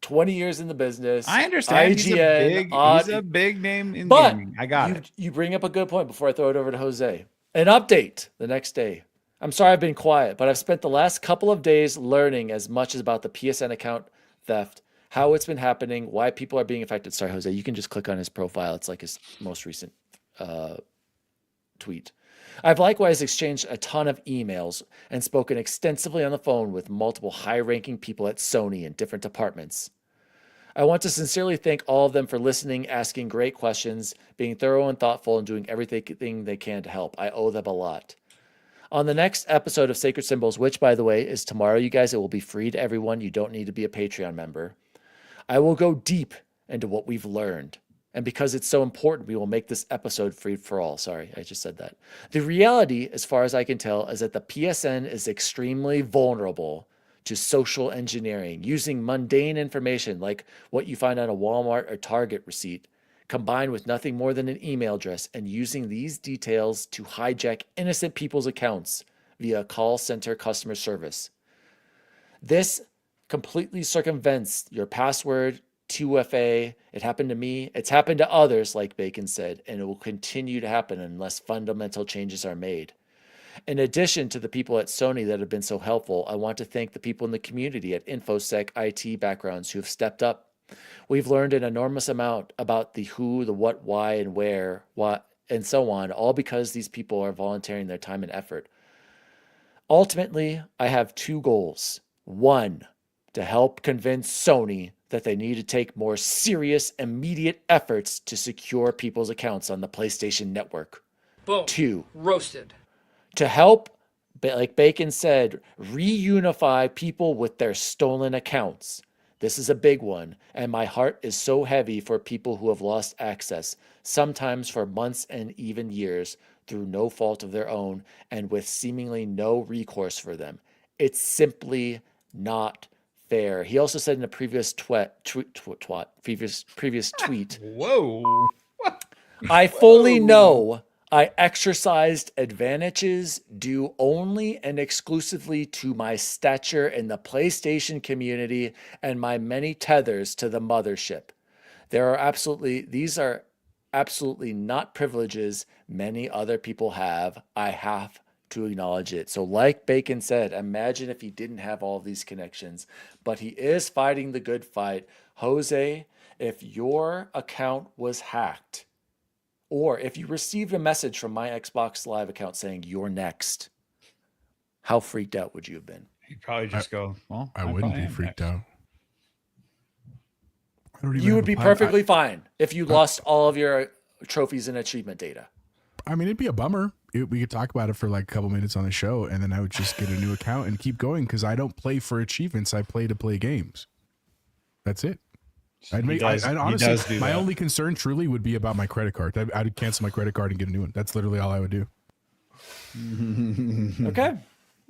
20 years in the business. I understand. IGN, he's a big name in gaming. I got it. You bring up a good point before I throw it over to Jose. An update the next day. I'm sorry I've been quiet, but I've spent the last couple of days learning as much about the PSN account theft, how it's been happening, why people are being affected. Sorry, Jose, you can just click on his profile. It's like his most recent tweet. I've likewise exchanged a ton of emails and spoken extensively on the phone with multiple high-ranking people at Sony in different departments. I want to sincerely thank all of them for listening, asking great questions, being thorough and thoughtful, and doing everything they can to help. I owe them a lot. On the next episode of Sacred Symbols, which, by the way, is tomorrow, you guys, it will be free to everyone. You don't need to be a Patreon member. I will go deep into what we've learned. And because it's so important, we will make this episode free for all. Sorry, I just said that. The reality, as far as I can tell, is that the PSN is extremely vulnerable to social engineering, using mundane information like what you find on a Walmart or Target receipt, combined with nothing more than an email address, and using these details to hijack innocent people's accounts via call center customer service. This completely circumvents your password, 2FA. It happened to me. It's happened to others, like Bacon said, and it will continue to happen unless fundamental changes are made. In addition to the people at Sony that have been so helpful, I want to thank the people in the community at InfoSec IT backgrounds who have stepped up. We've learned an enormous amount about the who, the what, why, and where, what, and so on, all because these people are volunteering their time and effort. Ultimately, I have two goals. One, to help convince Sony that they need to take more serious, immediate efforts to secure people's accounts on the PlayStation Network. Boom. Two, Roasted. to help, like Bacon said, reunify people with their stolen accounts. This is a big one, and my heart is so heavy for people who have lost access, sometimes for months and even years, through no fault of their own and with seemingly no recourse for them. It's simply not fair. He also said in a previous tweet, Whoa. I fully know I exercised advantages due only and exclusively to my stature in the PlayStation community and my many tethers to the mothership. These are absolutely not privileges many other people have. I have to acknowledge it. So like Bacon said, imagine if he didn't have all these connections, but he is fighting the good fight. Jose, if your account was hacked, or if you received a message from my Xbox Live account saying you're next, how freaked out would you have been? You'd probably just go, well, I wouldn't probably be am freaked next. out. I don't even You have would a be plan. perfectly fine if you lost all of your trophies and achievement data. I mean, it'd be a bummer. We could talk about it for like a couple minutes on the show, and then I would just get a new account and keep going because I don't play for achievements. I play to play games. That's it. Honestly, do my that. only concern truly would be about my credit card. I'd cancel my credit card and get a new one. That's literally all I would do. Okay.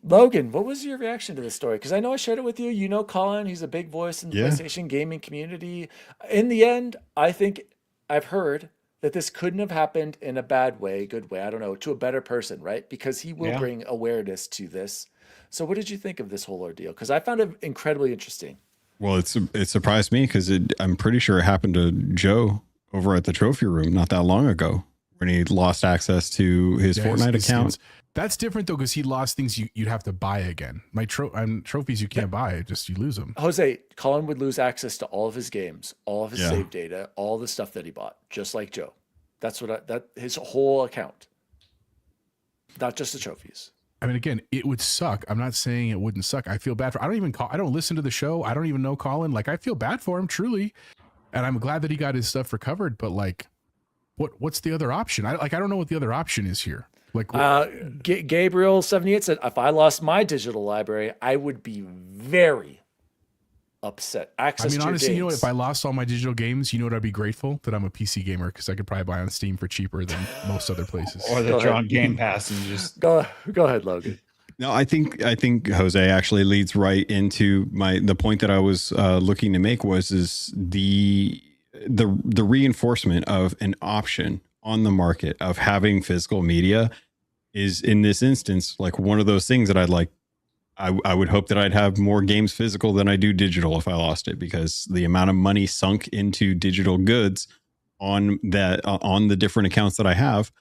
Logan, what was your reaction to this story? Because I know I shared it with you. You know Colin, he's a big voice in the Yeah. PlayStation gaming community. In the end, I think I've heard that this couldn't have happened in a bad way, good way, I don't know, to a better person, right? Because he will Yeah. bring awareness to this. So what did you think of this whole ordeal? Because I found it incredibly interesting. Well, it surprised me because I'm pretty sure it happened to Joe over at the trophy room not that long ago when he lost access to his Fortnite his account. skins. That's different though because he lost things you'd have to buy again. My trophies you can't buy, just you lose them. Jose, Colin would lose access to all of his games, all of his Yeah. save data, all the stuff that he bought, just like Joe. That's his whole account, not just the trophies. I mean, again, it would suck. I'm not saying it wouldn't suck. I feel bad for. I don't listen to the show. I don't even know Colin. Like, I feel bad for him truly, and I'm glad that he got his stuff recovered. But like, what's the other option? I don't know what the other option is here. Like, Gabriel 78 said, if I lost my digital library, I would be very upset. Access to your honestly, you know, games. if I lost all my digital games, you know what? I'd be grateful that I'm a PC gamer because I could probably buy on Steam for cheaper than most other places. Or that you're on Game Pass and just Go ahead, Logan. No, I think Jose actually leads right into the point that I was looking to make is the reinforcement of an option on the market of having physical media is in this instance like one of those things that I would hope that I'd have more games physical than I do digital if I lost it, because the amount of money sunk into digital goods on the different accounts that I have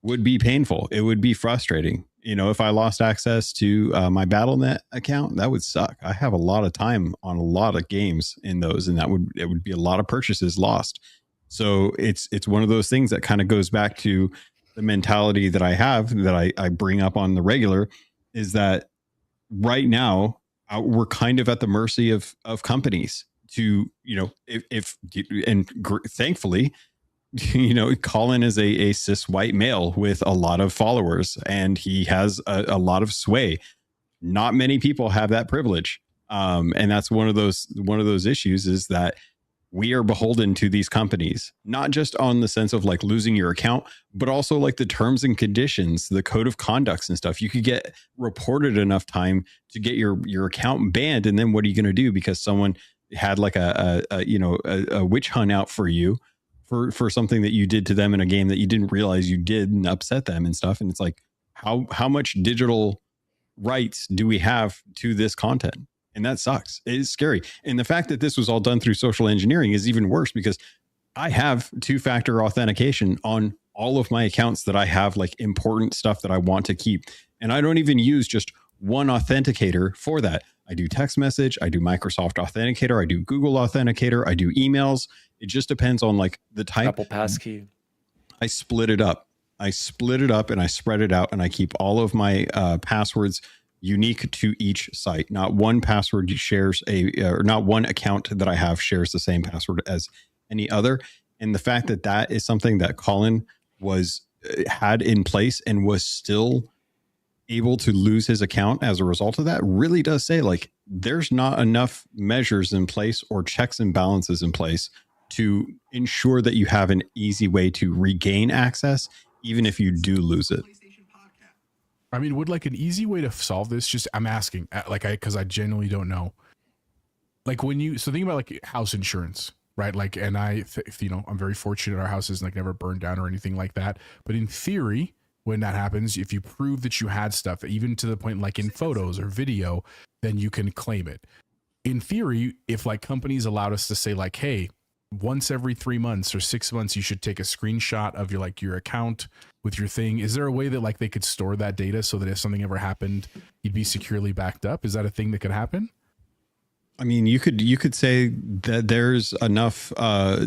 would be painful. It would be frustrating. You know, if I lost access to my BattleNet account, that would suck. I have a lot of time on a lot of games in those, and it would be a lot of purchases lost. So it's one of those things that kind of goes back to the mentality that I have that I bring up on the regular, is that right now we're kind of at the mercy of companies to, thankfully, Colin is a cis white male with a lot of followers, and he has a lot of sway. Not many people have that privilege. And that's one of those issues, is that we are beholden to these companies, not just on the sense of like losing your account, but also like the terms and conditions, the code of conducts and stuff. You could get reported enough time to get your account banned. And then what are you going to do? Because someone had like a witch hunt out for you for something that you did to them in a game that you didn't realize you did and upset them and stuff. And it's like, how much digital rights do we have to this content? And that sucks. It is scary. And the fact that this was all done through social engineering is even worse, because I have 2-factor authentication on all of my accounts that I have like important stuff that I want to keep. And I don't even use just one authenticator for that. I do text message, I do Microsoft Authenticator, I do Google Authenticator, I do emails. It just depends on like the type. Apple Passkey. I split it up and I spread it out, and I keep all of my passwords unique to each site. Not one password shares or not one account that I have shares the same password as any other. And the fact that that is something that Colin had in place and was still able to lose his account as a result of that really does say like there's not enough measures in place or checks and balances in place to ensure that you have an easy way to regain access, even if you do lose it. I mean, would like an easy way to solve this? Just I'm asking, because I genuinely don't know. Like so think about like house insurance, right? Like, and I'm very fortunate our house is like never burned down or anything like that. But in theory, when that happens, if you prove that you had stuff, even to the point like in photos or video, then you can claim it. In theory, if like companies allowed us to say like, hey, once every 3 months or 6 months, you should take a screenshot of your account with your thing. Is there a way that like they could store that data so that if something ever happened, you'd be securely backed up? Is that a thing that could happen? I mean, you could say that there's enough a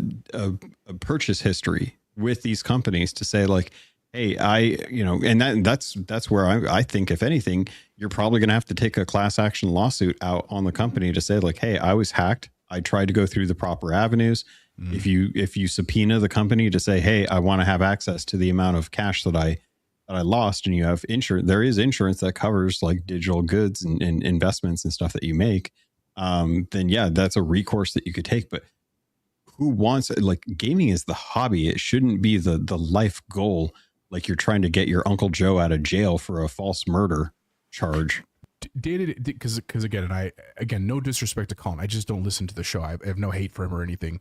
purchase history with these companies to say like, hey, and that's where I think if anything, you're probably going to have to take a class action lawsuit out on the company to say like, hey, I was hacked. I tried to go through the proper avenues. If you subpoena the company to say, hey, I want to have access to the amount of cash that I lost, and you have insurance, there is insurance that covers like digital goods and investments and stuff that you make. Then yeah, that's a recourse that you could take. But who wants it? Like, gaming is the hobby. It shouldn't be the life goal. Like you're trying to get your Uncle Joe out of jail for a false murder charge. Because again, and again, no disrespect to Colin, I just don't listen to the show. I have no hate for him or anything.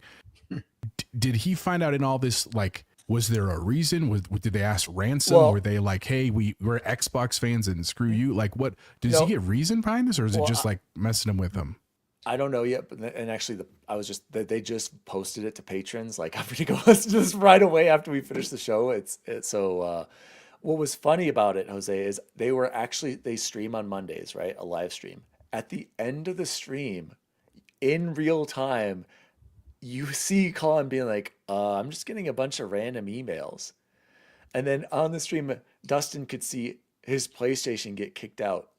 Did he find out in all this, like, was there a reason? Did they ask ransom? Were they like, hey, we're Xbox fans and screw you? Like, what does he get reason behind this, or is it just like messing him with them? I don't know yet, and actually, they just posted it to patrons. Like, I'm gonna go listen to this right away after we finish the show. It's so. What was funny about it, Jose, is they stream on Mondays, right? A live stream. At the end of the stream, in real time, you see Colin being like, I'm just getting a bunch of random emails. And then on the stream, Dustin could see his PlayStation get kicked out.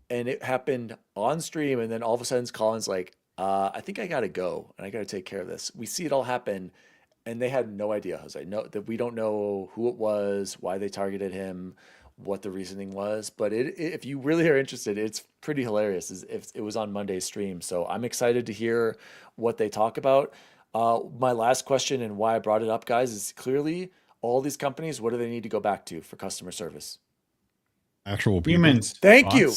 And it happened on stream. And then all of a sudden, Colin's like, I think I got to go and I got to take care of this. We see it all happen. And they had no idea, Jose. No, that we don't know who it was, why they targeted him, what the reasoning was. But if you really are interested, it's pretty hilarious. If it was on Monday's stream, so I'm excited to hear what they talk about. My last question and why I brought it up, guys, is clearly all these companies. What do they need to go back to for customer service? Actual people. Humans. Thank you.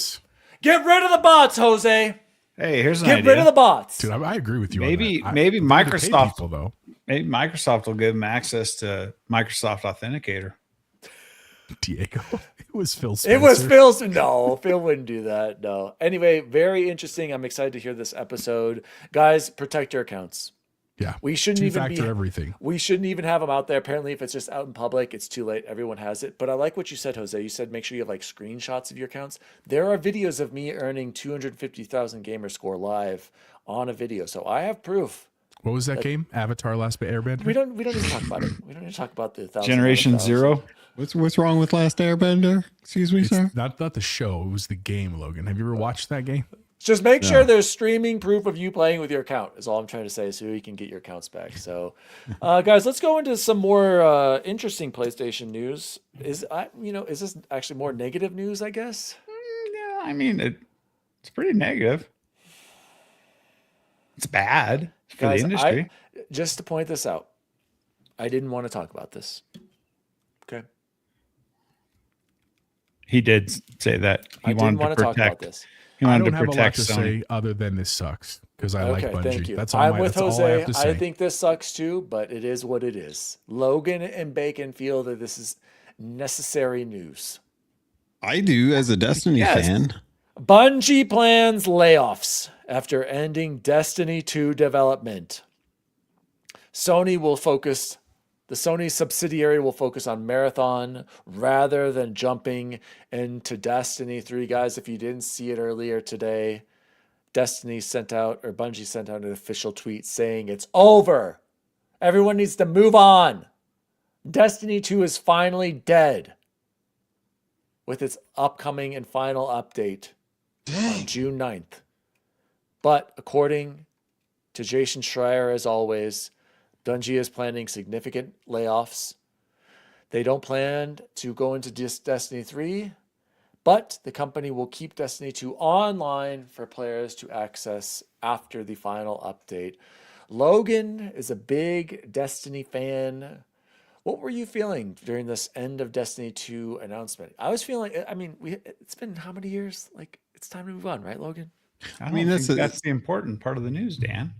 Get rid of the bots, Jose. Hey, here's an Get idea. rid of the bots. Dude, I agree with you. Maybe on that. Microsoft. People, though. Maybe Microsoft will give them access to Microsoft Authenticator. Diego, it was Phil Spencer. It was Phil. No, Phil wouldn't do that. No. Anyway, very interesting. I'm excited to hear this episode. Guys, protect your accounts. Yeah. We shouldn't even two-factor everything. We shouldn't even have them out there. Apparently, if it's just out in public, it's too late. Everyone has it. But I like what you said, Jose. You said make sure you have like screenshots of your accounts. There are videos of me earning 250,000 gamer score live on a video. So I have proof. What was that game? Avatar: Last Airbender? We don't need to talk about it. We don't need to talk about the 1,000. Generation 0. What's wrong with Last Airbender? Excuse me, sir. Not the show. It was the game, Logan. Have you ever watched that game? Just make sure there's streaming proof of you playing with your account is all I'm trying to say, so you can get your accounts back. So, guys, let's go into some more interesting PlayStation news. Is this actually more negative news, I guess? Yeah, I mean, it's pretty negative. It's bad for the industry. Just to point this out, I didn't want to talk about this. Okay. He did say that I didn't want to talk about this. He I wanted don't to have a lot protect to Sony. say other than this sucks because I like Bungie. Thank you. That's all I'm with that's Jose. all I have to say. I think this sucks too, but it is what it is. Logan and Bacon feel that this is necessary news. I do as a Destiny fan. Bungie plans layoffs after ending Destiny 2 development. The Sony subsidiary will focus on Marathon rather than jumping into Destiny 3. Guys, if you didn't see it earlier today, Bungie sent out an official tweet saying it's over. Everyone needs to move on. Destiny 2 is finally dead with its upcoming and final update on June 9th. But according to Jason Schreier, as always, Bungie is planning significant layoffs. They don't plan to go into Destiny 3, but the company will keep Destiny 2 online for players to access after the final update. Logan is a big Destiny fan. What were you feeling during this end of Destiny 2 announcement? I was feeling, it's been how many years? Like, it's time to move on, right, Logan? I mean, that's the important part of the news, Dan.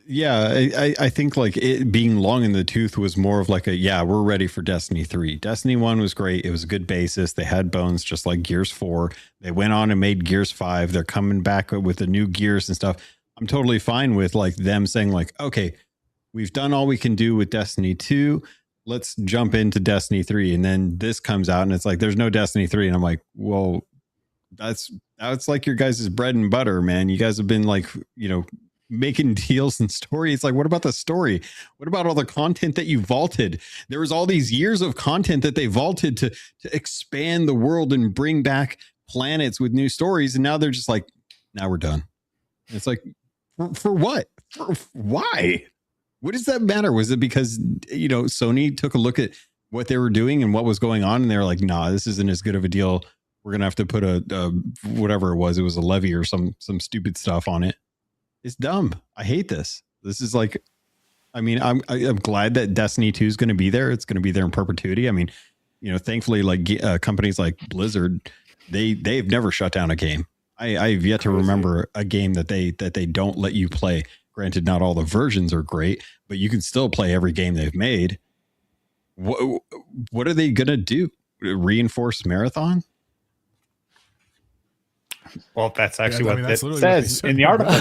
Yeah, I think like it being long in the tooth was more of like we're ready for Destiny 3. Destiny 1 was great. It was a good basis. They had bones just like Gears 4. They went on and made Gears 5. They're coming back with the new Gears and stuff. I'm totally fine with like them saying like, okay, we've done all we can do with Destiny 2. Let's jump into Destiny 3. And then this comes out and it's like, there's no Destiny 3. And I'm like, well, that's like your guys' bread and butter, man. You guys have been like, making deals and story. It's like, what about the story? What about all the content that you vaulted? There was all these years of content that they vaulted to expand the world and bring back planets with new stories. And now they're just like, now we're done. And it's like, for what? Why? What does that matter? Was it because, Sony took a look at what they were doing and what was going on? And they were like, nah, this isn't as good of a deal. We're going to have to put a whatever it was a levy or some stupid stuff on it. It's dumb. I hate this. This is like, I'm glad that Destiny 2 is going to be there. It's going to be there in perpetuity. I mean, thankfully, like companies like Blizzard, they've never shut down a game. I've yet to remember a game that they don't let you play. Granted, not all the versions are great, but you can still play every game they've made. What are they going to do? Reinforce Marathon? Well, that's actually what it literally says in the article.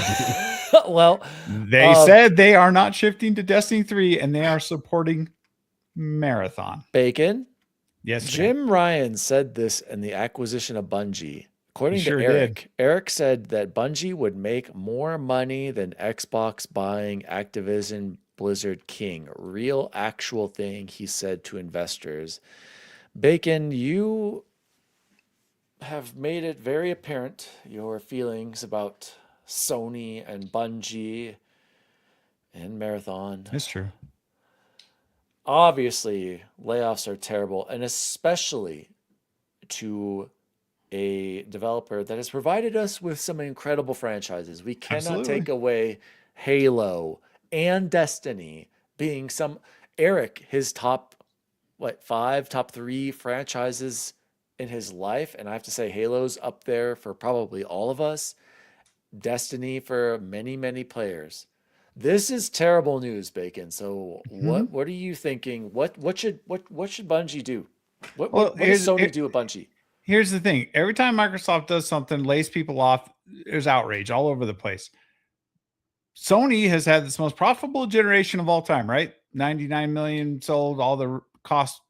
Well, they said they are not shifting to Destiny 3 and they are supporting Marathon. Bacon. Yes, Jim Ryan said this in the acquisition of Bungie. According to Eric, Eric said that Bungie would make more money than Xbox buying Activision Blizzard King. Real, actual thing, he said to investors. Bacon, you have made it very apparent your feelings about Sony and Bungie and Marathon. That's true. Obviously, layoffs are terrible, and especially to a developer that has provided us with some incredible franchises. We cannot take away Halo and Destiny being Eric, his top 3 franchises in his life, and I have to say Halo's up there for probably all of us. Destiny for many, many players. This is terrible news, Bacon. So what are you thinking? What should Bungie do? What does Sony do with Bungie? Here's the thing. Every time Microsoft does something, lays people off, there's outrage all over the place. Sony has had this most profitable generation of all time, right? 99 million sold, all the cost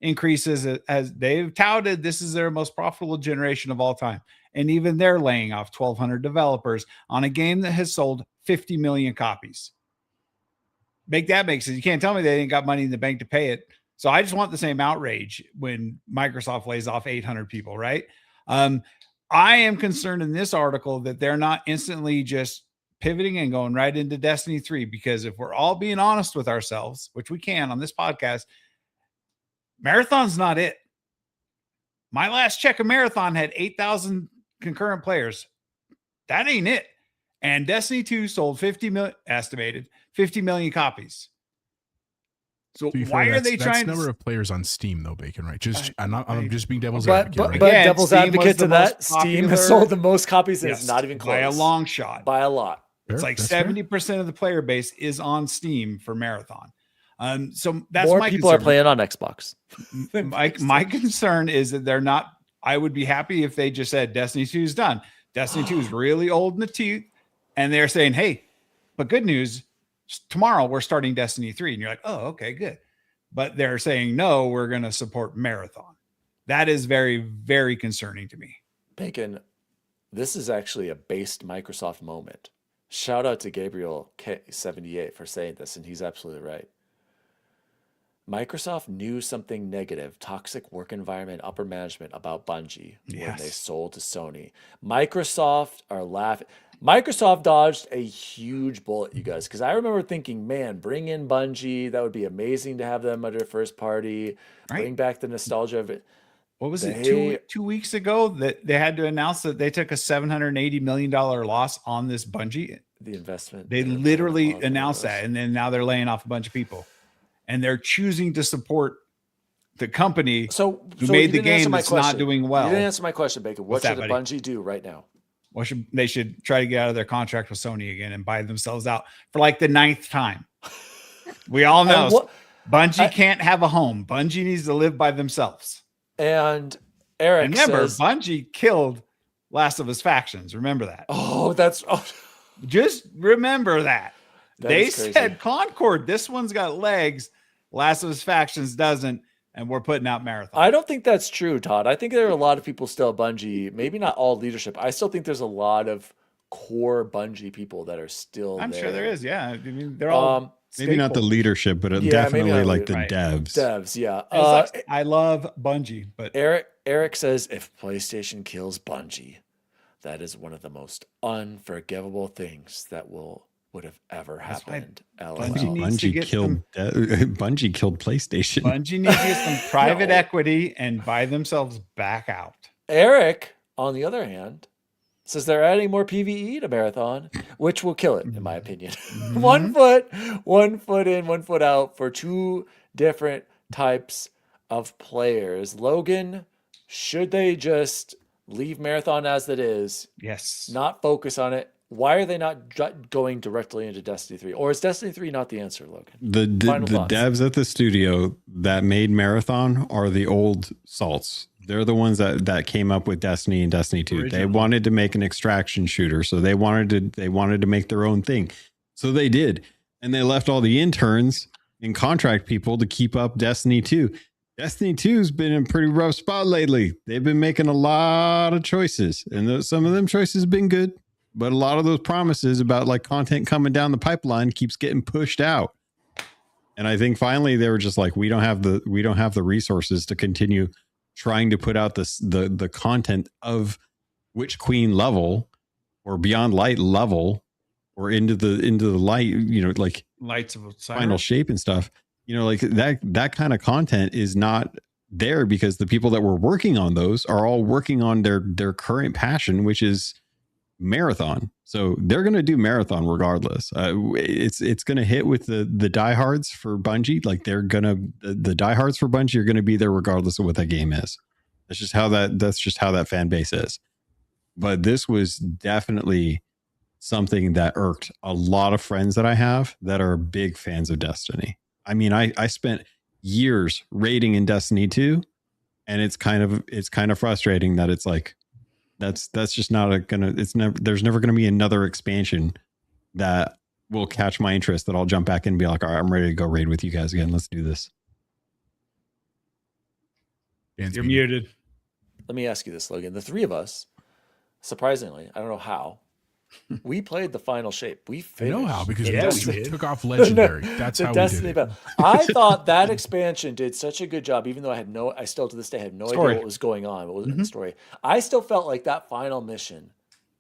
increases as they've touted. This is their most profitable generation of all time. And even they're laying off 1,200 developers on a game that has sold 50 million copies. Make sense. You can't tell me they ain't got money in the bank to pay it. So I just want the same outrage when Microsoft lays off 800 people, right? I am concerned in this article that they're not instantly just pivoting and going right into Destiny 3, because if we're all being honest with ourselves, which we can on this podcast, Marathon's not it. My last check of Marathon had 8,000 concurrent players. That ain't it. And Destiny 2 sold 50 million, estimated 50 million copies. So why are they trying? That's number of players on Steam, though, Bacon, right? I'm just being devil's but advocate. Right? But Again, devil's Steam advocate was to the that, most Steam has popular- sold the most copies, and Yes, it's not even close by a long shot. By a lot. It's Fair, like that's fair. 70% of the player base is on Steam for Marathon. So that's More my people concern. are playing on Xbox. My concern is that they're not. I would be happy if they just said Destiny 2 is done. Destiny 2 is really old in the tooth, and they're saying, "Hey, but good news, tomorrow we're starting Destiny 3," and you're like, "Oh, okay, good." But they're saying, "No, we're going to support Marathon." That is very, very concerning to me. Bacon, this is actually a based Microsoft moment. Shout out to Gabriel K78 for saying this, and he's absolutely right. Microsoft knew something negative, toxic work environment, upper management about Bungie when they sold to Sony. Microsoft are laughing. Microsoft dodged a huge bullet, you guys, because I remember thinking, man, bring in Bungie. That would be amazing to have them under first party. Right. Bring back the nostalgia of it. What was it, two weeks ago that they had to announce that they took a $780 million loss on this Bungie? The investment. They literally announced that, and then now they're laying off a bunch of people. And they're choosing to support the company who made the game that's not doing well. You didn't answer my question, Bacon. What should Bungie do right now? They should try to get out of their contract with Sony again and buy themselves out for like the 9th time. We all know Bungie can't have a home. Bungie needs to live by themselves. And Eric remember, says, Bungie killed Last of Us Factions. Remember that. Just remember that. They said Concord, this one's got legs. Last of Us Factions doesn't, and we're putting out Marathon. I don't think that's true, Todd. I think there are a lot of people still at Bungie, maybe not all leadership. I still think there's a lot of core Bungie people that are still I'm there. sure there is, yeah. I mean, they're all maybe not the leadership, but definitely like the devs. Devs, yeah. I love Bungie, but Eric says if PlayStation kills Bungie, that is one of the most unforgivable things that would have ever happened. Bungie killed PlayStation. Bungie needs to get some private equity and buy themselves back out. Eric, on the other hand, says they're adding more PvE to Marathon, which will kill it, in my opinion. 1 foot in, 1 foot out for two different types of players. Logan, should they just leave Marathon as it is? Yes. Not focus on it. Why are they not going directly into Destiny 3? Or is Destiny 3 not the answer, Logan? The devs at the studio that made Marathon are the old salts. They're the ones that came up with Destiny and Destiny 2. They wanted to make an extraction shooter, so they wanted to make their own thing. So they did. And they left all the interns and contract people to keep up Destiny 2. Destiny 2 has been in a pretty rough spot lately. They've been making a lot of choices, and some of them choices have been good. But a lot of those promises about like content coming down the pipeline keeps getting pushed out. And I think finally they were just like, we don't have the resources to continue trying to put out the content of Witch Queen level or Beyond Light level or into the light, like Lights of Final Shape and stuff. Like that kind of content is not there because the people that were working on those are all working on their current passion, which is Marathon. So they're going to do Marathon regardless. It's going to hit with the diehards for Bungie. Like the diehards for Bungie are going to be there regardless of what that game is. That's just how that fan base is. But this was definitely something that irked a lot of friends that I have that are big fans of Destiny. I mean, I spent years raiding in Destiny 2, and it's kind of frustrating that it's like, that's just not there's never going to be another expansion that will catch my interest that I'll jump back in and be like, all right, I'm ready to go raid with you guys again. Let's do this. You're muted. Let me ask you this, Logan. The three of us, surprisingly, I don't know how, We played the final shape. We I finished. know how, because Yeah, we we just did. took off legendary. That's the how Destiny we did it. battle. I thought that expansion did such a good job, even though I still to this day have no Story. idea what was going on, what was in the story. I still felt like that final mission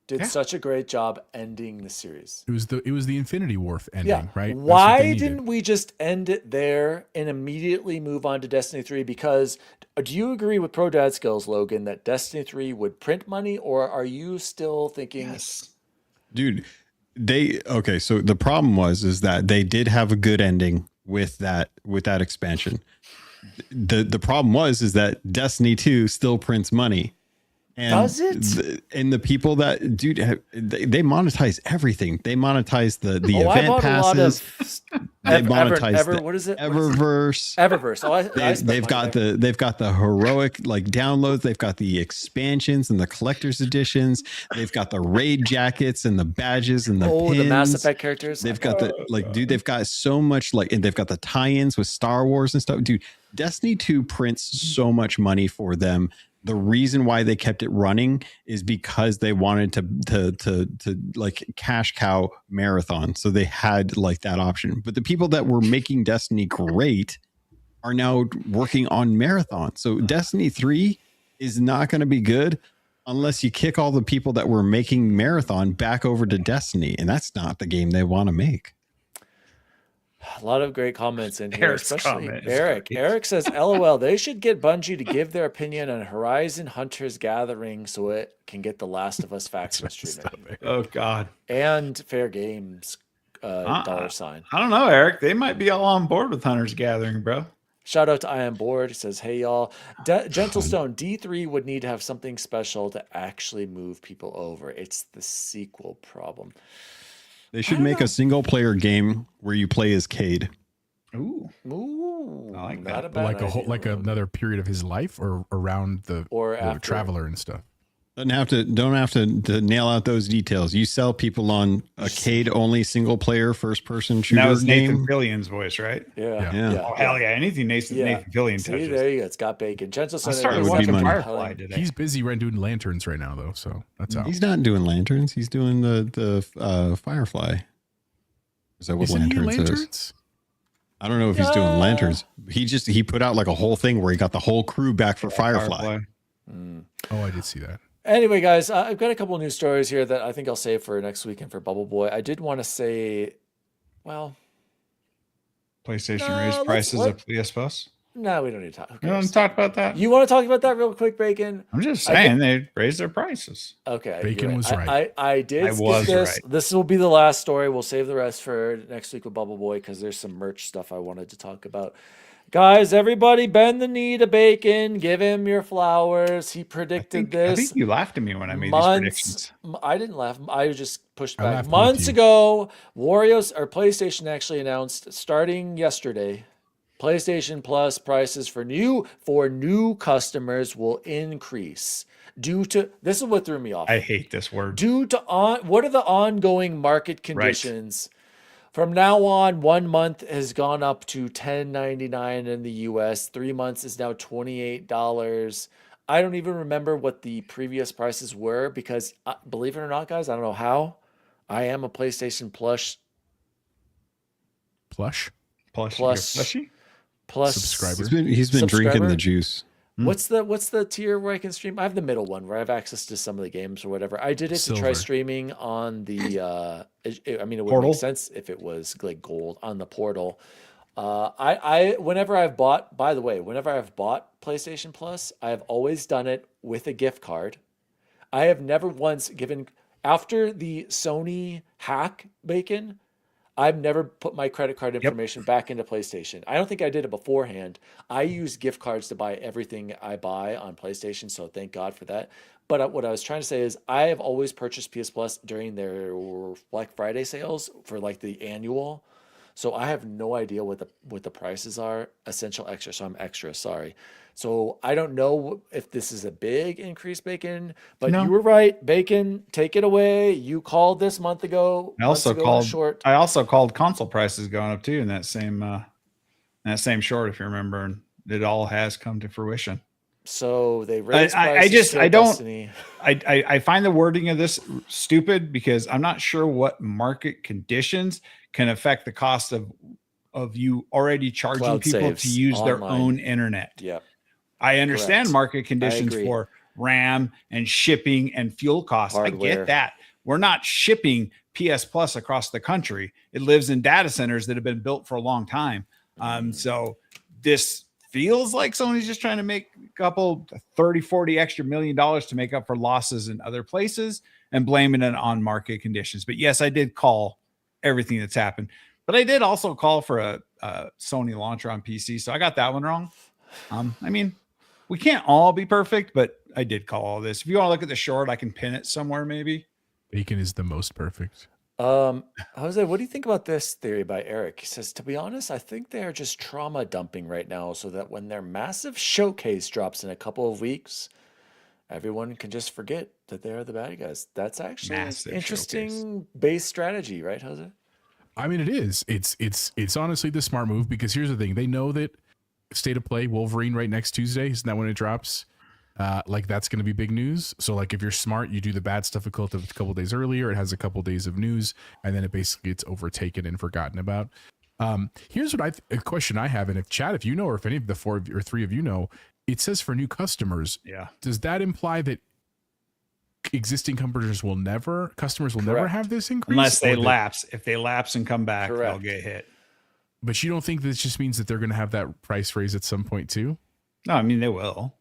did such a great job ending the series. It was the Infinity War ending, Yeah. right? That's what Why they needed. didn't we just end it there and immediately move on to Destiny 3? Because do you agree with Pro Dad Skills, Logan, that Destiny 3 would print money, or are you still thinking Yes. Dude, so the problem is that they did have a good ending with that expansion. The problem is that Destiny 2 still prints money. And Does it? And the people that they monetize everything. They monetize the I event bought passes. a lot of They monetize what is it? Eververse. Eververse. Oh, I spent They've money got there. they've got the heroic like downloads. They've got the expansions and the collector's editions. They've got the raid jackets and the badges and the pins. The Mass Effect characters. They've got dude. They've got so much and they've got the tie-ins with Star Wars and stuff. Dude, Destiny 2 prints so much money for them. The reason why they kept it running is because they wanted to like cash cow Marathon. So they had like that option. But the people that were making Destiny great are now working on Marathon. So Destiny 3 is not going to be good unless you kick all the people that were making Marathon back over to Destiny. And that's not the game they want to make. A lot of great comments in here, Eric's especially comment is Eric. great. Eric says, LOL, they should get Bungie to give their opinion on Horizon Hunters Gathering so it can get the Last of Us faction streaming. Oh God. And Fair Games $. I don't know, Eric. They might be all on board with Hunter's Gathering, bro. Shout out to I Am Bored. He says, hey, y'all. Gentlestone, D3 would need to have something special to actually move people over. It's the sequel problem. They should make a single player game where you play as Cade. Ooh. Ooh, I like not that. a bad Like idea. another period of his life, or around the after. Traveler and stuff. Don't have to nail out those details. You sell people on a Cade only single player first person And shooter that was Nathan game. Fillion's voice, right? Yeah. Oh hell yeah! Anything Nathan Fillion See, touches. there you go. It's got bacon. Gentlestone. I started would be watching money. Firefly today. He's busy doing lanterns right now, though. So that's how. He's not doing lanterns. He's doing the Firefly. Is that what Isn't he lanterns is? lanterns? I don't know if he's doing lanterns. He put out like a whole thing where he got the whole crew back for Firefly. Oh, I did see that. Anyway, guys, I've got a couple of news stories here that I think I'll save for next week and for Bubble Boy. I did want to say, well, PlayStation No, raised let's- prices what? of PS Plus. no, we don't need to talk. Who You want cares? to talk about that? You want to talk about that real quick, Bacon? I'm just I saying they raised their prices. Okay. Bacon you're was I- right. I did I skip was this. right. This will be the last story. We'll save the rest for next week with Bubble Boy because there's some merch stuff I wanted to talk about. Guys, everybody bend the knee to Bacon. Give him your flowers. He predicted I this. think you laughed at me when I made these months. predictions. I didn't laugh. I just pushed I back. laughed with Months you. ago, Wario's or PlayStation actually announced starting yesterday, PlayStation Plus prices for new customers will increase due to this is what threw me off. I hate this word. Due to what are the ongoing market conditions? From now on, 1 month has gone up to $10.99 in the US. 3 months is now $28. I don't even remember what the previous prices were because, believe it or not, guys, I don't know how. I am a PlayStation Plush Plus, Plus- you're fleshy? Plus subscriber. He's been drinking Subscriber? the juice. What's the tier where I can stream? I have the middle one where I have access to some of the games or whatever. I did it to try Silver. streaming on the. I mean, it would Portal? make sense if it was like gold on the portal. Whenever I've bought, by the way, whenever I've bought PlayStation Plus, I have always done it with a gift card. I have never once given after the Sony hack, Bacon. I've never put my credit card information back into PlayStation. I don't think I did it beforehand. I use gift cards to buy everything I buy on PlayStation, so thank God for that. But what I was trying to say is I have always purchased PS Plus during their Black Friday sales for like the annual. So I have no idea what the prices are. Essential extra, so I'm extra sorry. So I don't know if this is a big increase, Bacon, but No. you were right. Bacon, take it away. You called this month ago. I also months ago in a called. I also called console prices going up too in that same short, if you remember, and it all has come to fruition. So they raised I prices just to I don't Destiny. I find the wording of this stupid because I'm not sure what market conditions can affect the cost of you already charging Cloud people saves to use their online. own internet. Yeah. I understand Correct. market conditions agree. for RAM and shipping and fuel costs. I Hardware. get that. We're not shipping PS Plus across the country. It lives in data centers that have been built for a long time. So this feels like Sony's just trying to make a couple 30, 40 extra $1 million to make up for losses in other places and blaming it on market conditions. But yes, I did call everything that's happened. But I did also call for a Sony launcher on PC. So I got that one wrong. I mean, we can't all be perfect, but I did call all this. If you want to look at the short, I can pin it somewhere maybe. Bacon is the most perfect. Jose, what do you think about this theory by Eric? He says, to be honest, I think they are just trauma dumping right now so that when their massive showcase drops in a couple of weeks, everyone can just forget that they are the bad guys. That's actually an Massive interesting base strategy, right, Jose? I mean, it is. It's honestly the smart move because here's the thing: they know that State of Play Wolverine right next Tuesday, isn't that when it drops? Like that's going to be big news. So like if you're smart, you do the bad stuff a couple days earlier. It has a couple days of news, and then it basically gets overtaken and forgotten about. Here's what a question I have, and if Chad, if you know, or if any of the 4 or 3 of you know, it says for new customers. Yeah. Does that imply that existing customers will never Correct. have this increase Unless they or that- lapse. If they lapse and come back, Correct. they'll get hit. But you don't think this just means that they're going to have that price raise at some point too? No, I mean they will.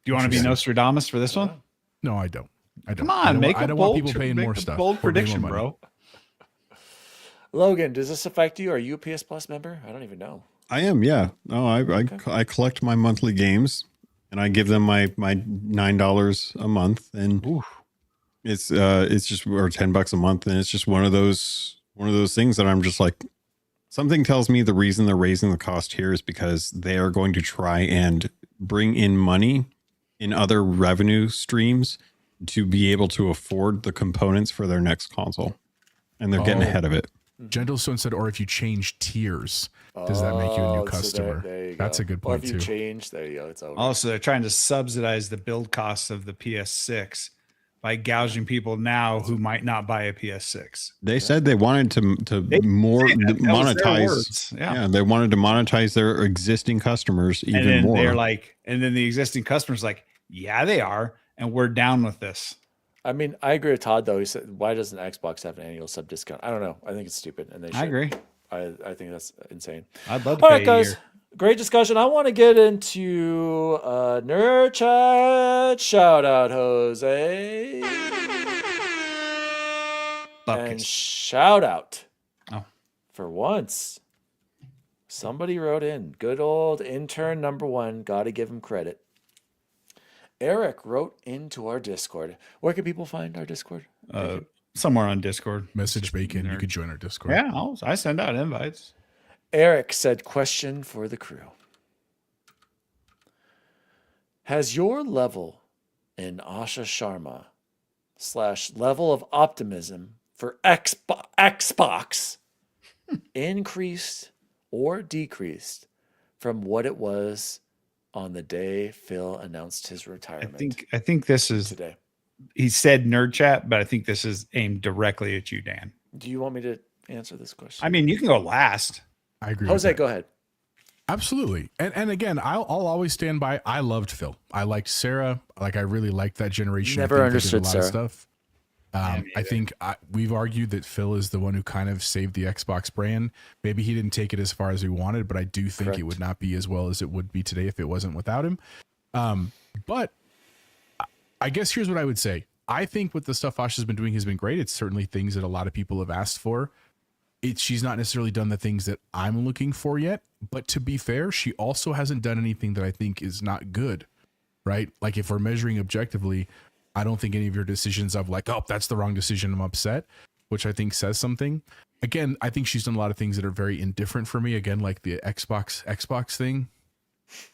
Do you want to be Nostradamus for this one? No, I don't. Come on, I don't want people paying more stuff. Bold or paying prediction, more money. bro. Logan, does this affect you? Are you a PS Plus member? I don't even know. I am, yeah. No, I collect my monthly games, and I give them my $9 a month, and it's just or $10 a month, and it's just one of those things that I'm just like, something tells me the reason they're raising the cost here is because they are going to try and bring in money in other revenue streams to be able to afford the components for their next console, and they're getting ahead of it. Gentlestone said, or if you change tiers, does that make you a new customer? There you That's go. a good Or point if you too. change, there you go. It's over. Also, they're trying to subsidize the build costs of the PS6 by gouging people now who might not buy a PS6. They said they wanted to monetize. Yeah. They wanted to monetize their existing customers even And then more. they're like, and then the existing customers like, yeah, they are, and we're down with this. I mean, I agree with Todd though. He said, "Why doesn't Xbox have an annual sub discount?" I don't know. I think it's stupid, and they should. I agree. I think that's insane. I'd love to All pay right, guys. a year. Great discussion. I want to get into Nerd Chat shout out, Jose, and Buckets. shout out. Oh. For once, somebody wrote in. Good old intern number 1. Got to give him credit. Eric wrote into our Discord. Where can people find our Discord? Somewhere on Discord. Message Bacon. You could join our Discord. Yeah, I send out invites. Eric said, question for the crew. Has your level in Asha Sharma / level of optimism for Xbox increased or decreased from what it was on the day Phil announced his retirement? I think this is today. He said nerd chat, but I think this is aimed directly at you, Dan. Do you want me to answer this question? I mean, you can go last. I agree. Jose, with that. go ahead. Absolutely. And again, I'll always stand by. I loved Phil. I liked Sarah. Like I really liked that generation. Never I think they did understood a lot of Sarah. stuff. I think we've argued that Phil is the one who kind of saved the Xbox brand. Maybe he didn't take it as far as we wanted, but I do think Correct. it would not be as well as it would be today if it wasn't without him. But I guess here's what I would say. I think what the stuff Asha's been doing has been great. It's certainly things that a lot of people have asked for. She's not necessarily done the things that I'm looking for yet, but to be fair, she also hasn't done anything that I think is not good, right? Like if we're measuring objectively, I don't think any of your decisions of like, oh, that's the wrong decision, I'm upset, which I think says something. Again, I think she's done a lot of things that are very indifferent for me. Again, like the Xbox thing.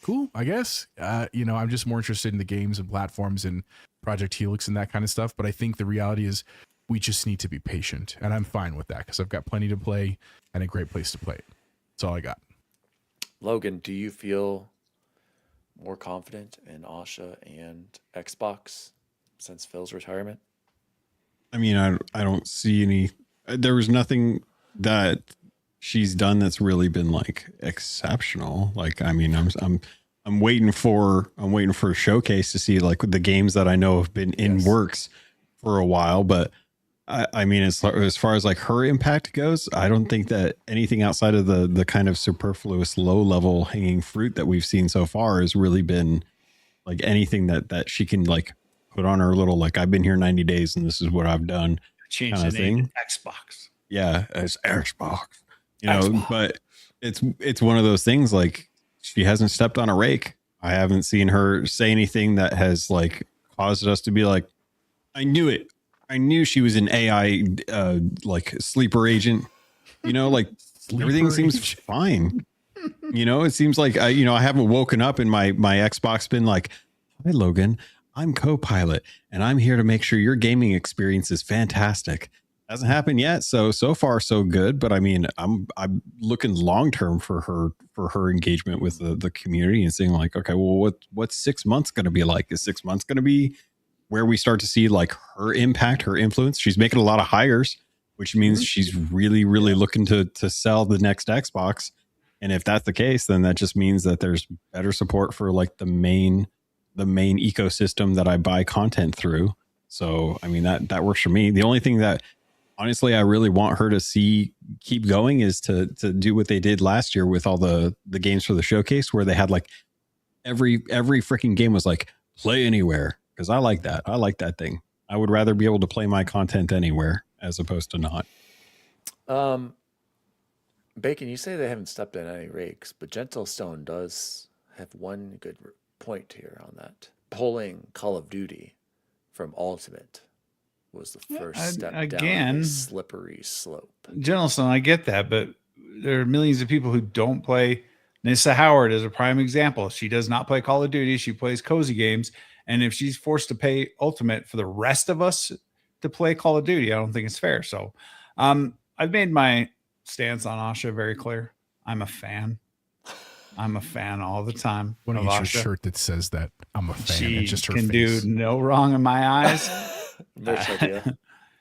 Cool, I guess. I'm just more interested in the games and platforms and Project Helix and that kind of stuff. But I think the reality is we just need to be patient. And I'm fine with that because I've got plenty to play and a great place to play it. That's all I got. Logan, do you feel more confident in Asha and Xbox since Phil's retirement? I mean, I don't see any. There was nothing that she's done that's really been like exceptional. Like, I mean, I'm waiting for a showcase to see like the games that I know have been in works for a while. But I mean, as far as like her impact goes, I don't think that anything outside of the kind of superfluous low level hanging fruit that we've seen so far has really been like anything that she can like put on her little, like, I've been here 90 days and this is what I've done. Change the name to Xbox. Yeah, it's Xbox. You know, but it's one of those things, like, she hasn't stepped on a rake. I haven't seen her say anything that has like caused us to be like, I knew it. I knew she was an AI like sleeper agent. You know, like everything seems fine. You know, it seems like I haven't woken up and my Xbox been like, hi Logan, I'm co-pilot and I'm here to make sure your gaming experience is fantastic. Hasn't happened yet, so far so good. But I mean, I'm looking long term for her engagement with the community and saying like, okay, well, what's 6 months going to be like? Is 6 months going to be where we start to see like her impact, her influence? She's making a lot of hires, which means she's really looking to sell the next Xbox. And if that's the case, then that just means that there's better support for like the main ecosystem that I buy content through. So I mean, that works for me. The only thing that honestly I really want her to keep going is to do what they did last year with all the games for the showcase, where they had like every freaking game was like play anywhere. Because I like that. I like that thing. I would rather be able to play my content anywhere as opposed to not. Bacon, you say they haven't stepped in any rakes, but Gentlestone does have one good point here on that. Pulling Call of Duty from Ultimate was the first step down a slippery slope. Gentlestone, I get that, but there are millions of people who don't play. Nissa Howard is a prime example. She does not play Call of Duty. She plays cozy games. And if she's forced to pay Ultimate for the rest of us to play Call of Duty, I don't think it's fair. So I've made my stance on Asha very clear. I'm a fan. I'm a fan all the time. Why don't you use your shirt that says that? I'm a fan. She it's just her can face. do no wrong in my eyes. idea.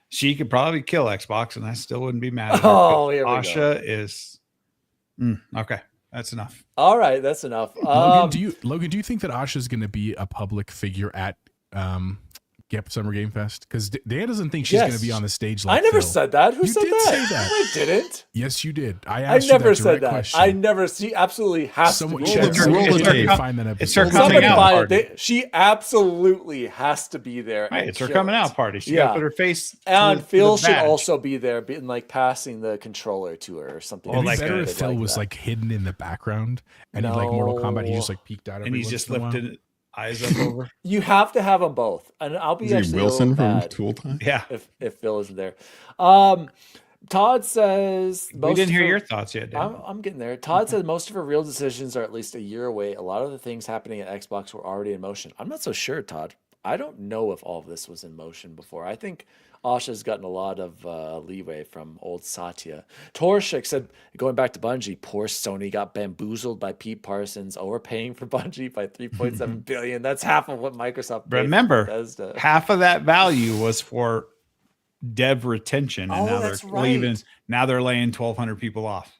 She could probably kill Xbox, and I still wouldn't be mad at her. Oh, here we Asha go. is okay. That's enough. All right, that's enough. Logan, do you think that Asha's going to be a public figure at Summer Game Fest? Because Dan doesn't think she's going to be on the stage. Like I never Phil. said that. Who You said did that? say that. I didn't. Yes, you did. I I asked never you that said direct that. question. I never. She absolutely has Someone to be. check. there. roll the tape. Find that episode. It's her coming Somebody out find party. it. She absolutely has to be there. Right, and it's her kill coming it. out party. She Yeah. got to put her face. And to Phil the should badge. also be there, being like passing the controller to her or something. It'd be like better a- if Phil was that. like hidden in the background and in like Mortal Kombat, he just like peeked out. and every he's once just in a while. lifted eyes up over. You have to have them both, and I'll be Is he actually Wilson a little from bad Tool Time? Yeah, if Phil isn't there. Todd says we most didn't of hear her- your thoughts yet, Dan. I'm getting there. Todd said most of her real decisions are at least a year away. A lot of the things happening at Xbox were already in motion. I'm not so sure, Todd. I don't know if all of this was in motion before. I think Asha's gotten a lot of leeway from old Satya. Torshik said, going back to Bungie, poor Sony got bamboozled by Pete Parsons, overpaying for Bungie by $3.7 billion. That's half of what Microsoft paid Remember, for Bethesda. half of that value was for dev retention, and Oh, now that's they're right. leaving. Now they're laying 1,200 people off.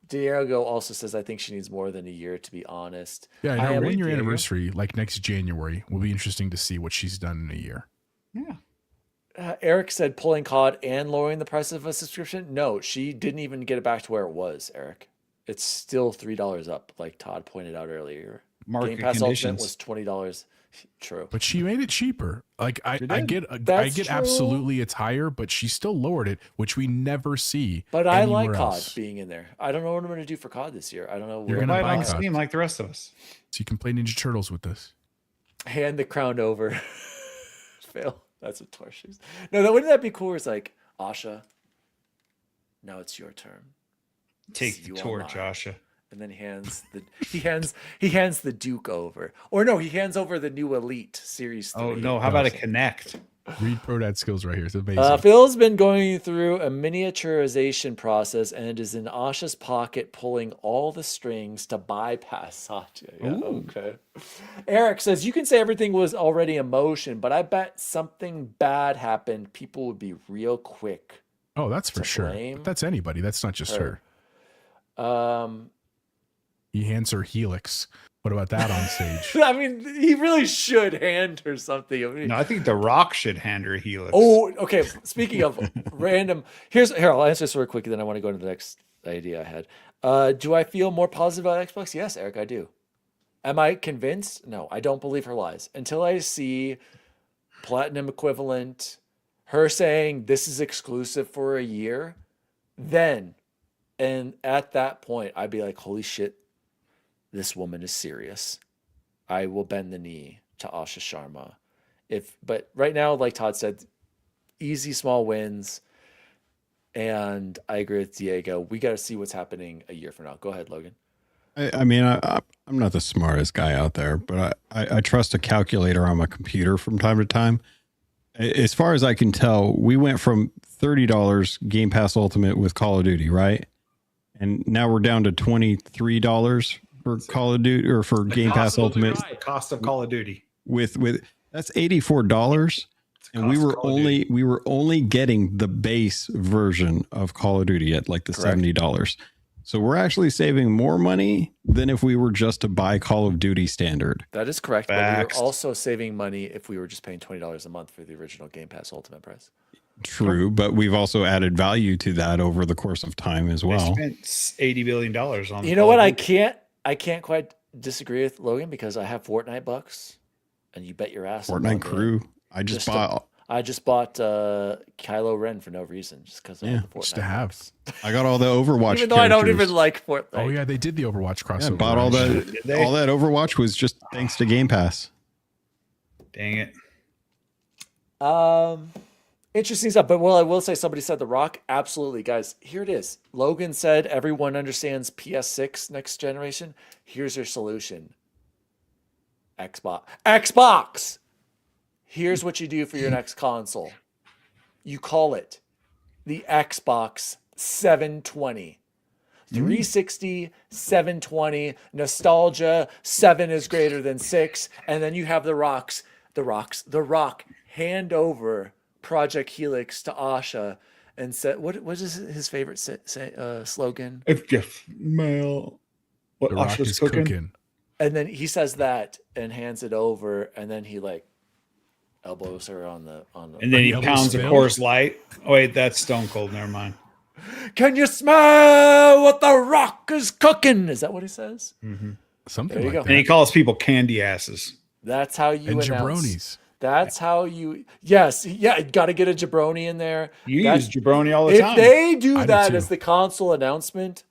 Diego also says, I think she needs more than a year, to be honest. Yeah, I I know. am- 1 year Diego. anniversary, like next January, will be interesting to see what she's done in a year. Yeah, Eric said pulling COD and lowering the price of a subscription. No, she didn't even get it back to where it was, Eric. It's still $3 up, like Todd pointed out earlier. market Game Pass conditions. Ultimate was $20. True. But she made it cheaper. Like I did. get That's true. absolutely it's higher, but she still lowered it, which we never see. But I like anywhere COD else. being in there. I don't know what I'm going to do for COD this year. I don't know. You're where gonna Buy it buy on COD. Steam like the rest of us. So you can play Ninja Turtles with us. hand the crown over. Phil, that's what Torsh. No, wouldn't that be cool? It's like, Asha, now it's your turn. Take the You torch, online. Asha. And then he hands the Duke over. Or no, he hands over the new Elite Series 3. Oh no! How about a Connect? Read Pro Dad skills right here. It's amazing. Phil's been going through a miniaturization process and is in Asha's pocket pulling all the strings to bypass Satya. Yeah, okay. Eric says, you can say everything was already in motion, but I bet something bad happened. People would be real quick. Oh, that's for sure. But that's anybody. That's not just her. He hands her Helix. What about that on stage? I mean, he really should hand her something. No, I think The Rock should hand her a Helix. Oh, okay. Speaking of random, here, I'll answer this real quick, then I want to go into the next idea I had. Do I feel more positive about Xbox? Yes, Eric, I do. Am I convinced? No, I don't believe her lies. Until I see platinum equivalent, her saying this is exclusive for a year, then, and at that point, I'd be like, holy shit, this woman is serious. I will bend the knee to Asha Sharma. But right now, like Todd said, easy small wins. And I agree with Diego. We got to see what's happening a year from now. Go ahead, Logan. I mean, I'm not the smartest guy out there, but I trust a calculator on my computer from time to time. As far as I can tell, we went from $30 Game Pass Ultimate with Call of Duty, right? And now we're down to $23 for Call of Duty or for Game Pass Ultimate. The cost of Call of Duty. With that's $84. And we were only getting the base version of Call of Duty at like the $70. So we're actually saving more money than if we were just to buy Call of Duty standard. That is correct. But we were also saving money if we were just paying $20 a month for the original Game Pass Ultimate price. True, but we've also added value to that over the course of time as well. They spent $80 billion on. You know what? I can't quite disagree with Logan because I have Fortnite bucks, and you bet your ass. Fortnite Crew. I just bought Kylo Ren for no reason, just because I have the Fortnite just to have. bucks. I got all the Overwatch. Even though I don't even like Fortnite. Oh yeah, they did the Overwatch crossover. Yeah, bought all that. All that Overwatch was just thanks to Game Pass. Dang it. Interesting stuff. But I will say, somebody said The Rock. Absolutely, guys. Here it is. Logan said everyone understands PS6 next generation. Here's your solution. Xbox. Here's what you do for your next console. You call it the Xbox 720. 360, 720, nostalgia, 7 is greater than 6. And then you have The Rock hand over Project Helix to Asha and said, what is his favorite slogan? If you smell what The Rock Asha's is cooking. And then he says that and hands it over, and then he like elbows her on the and then he pounds a Coors Light. Oh wait, that's Stone Cold. Never mind. Can you smell what The Rock is cooking? Is that what he says? Mm-hmm. Something like that. And he calls people candy asses. That's how you and announce. jabronis. That's how you. Yes, yeah. Got to get a jabroni in there. You use jabroni all the time. If they do I do that too. as the console announcement,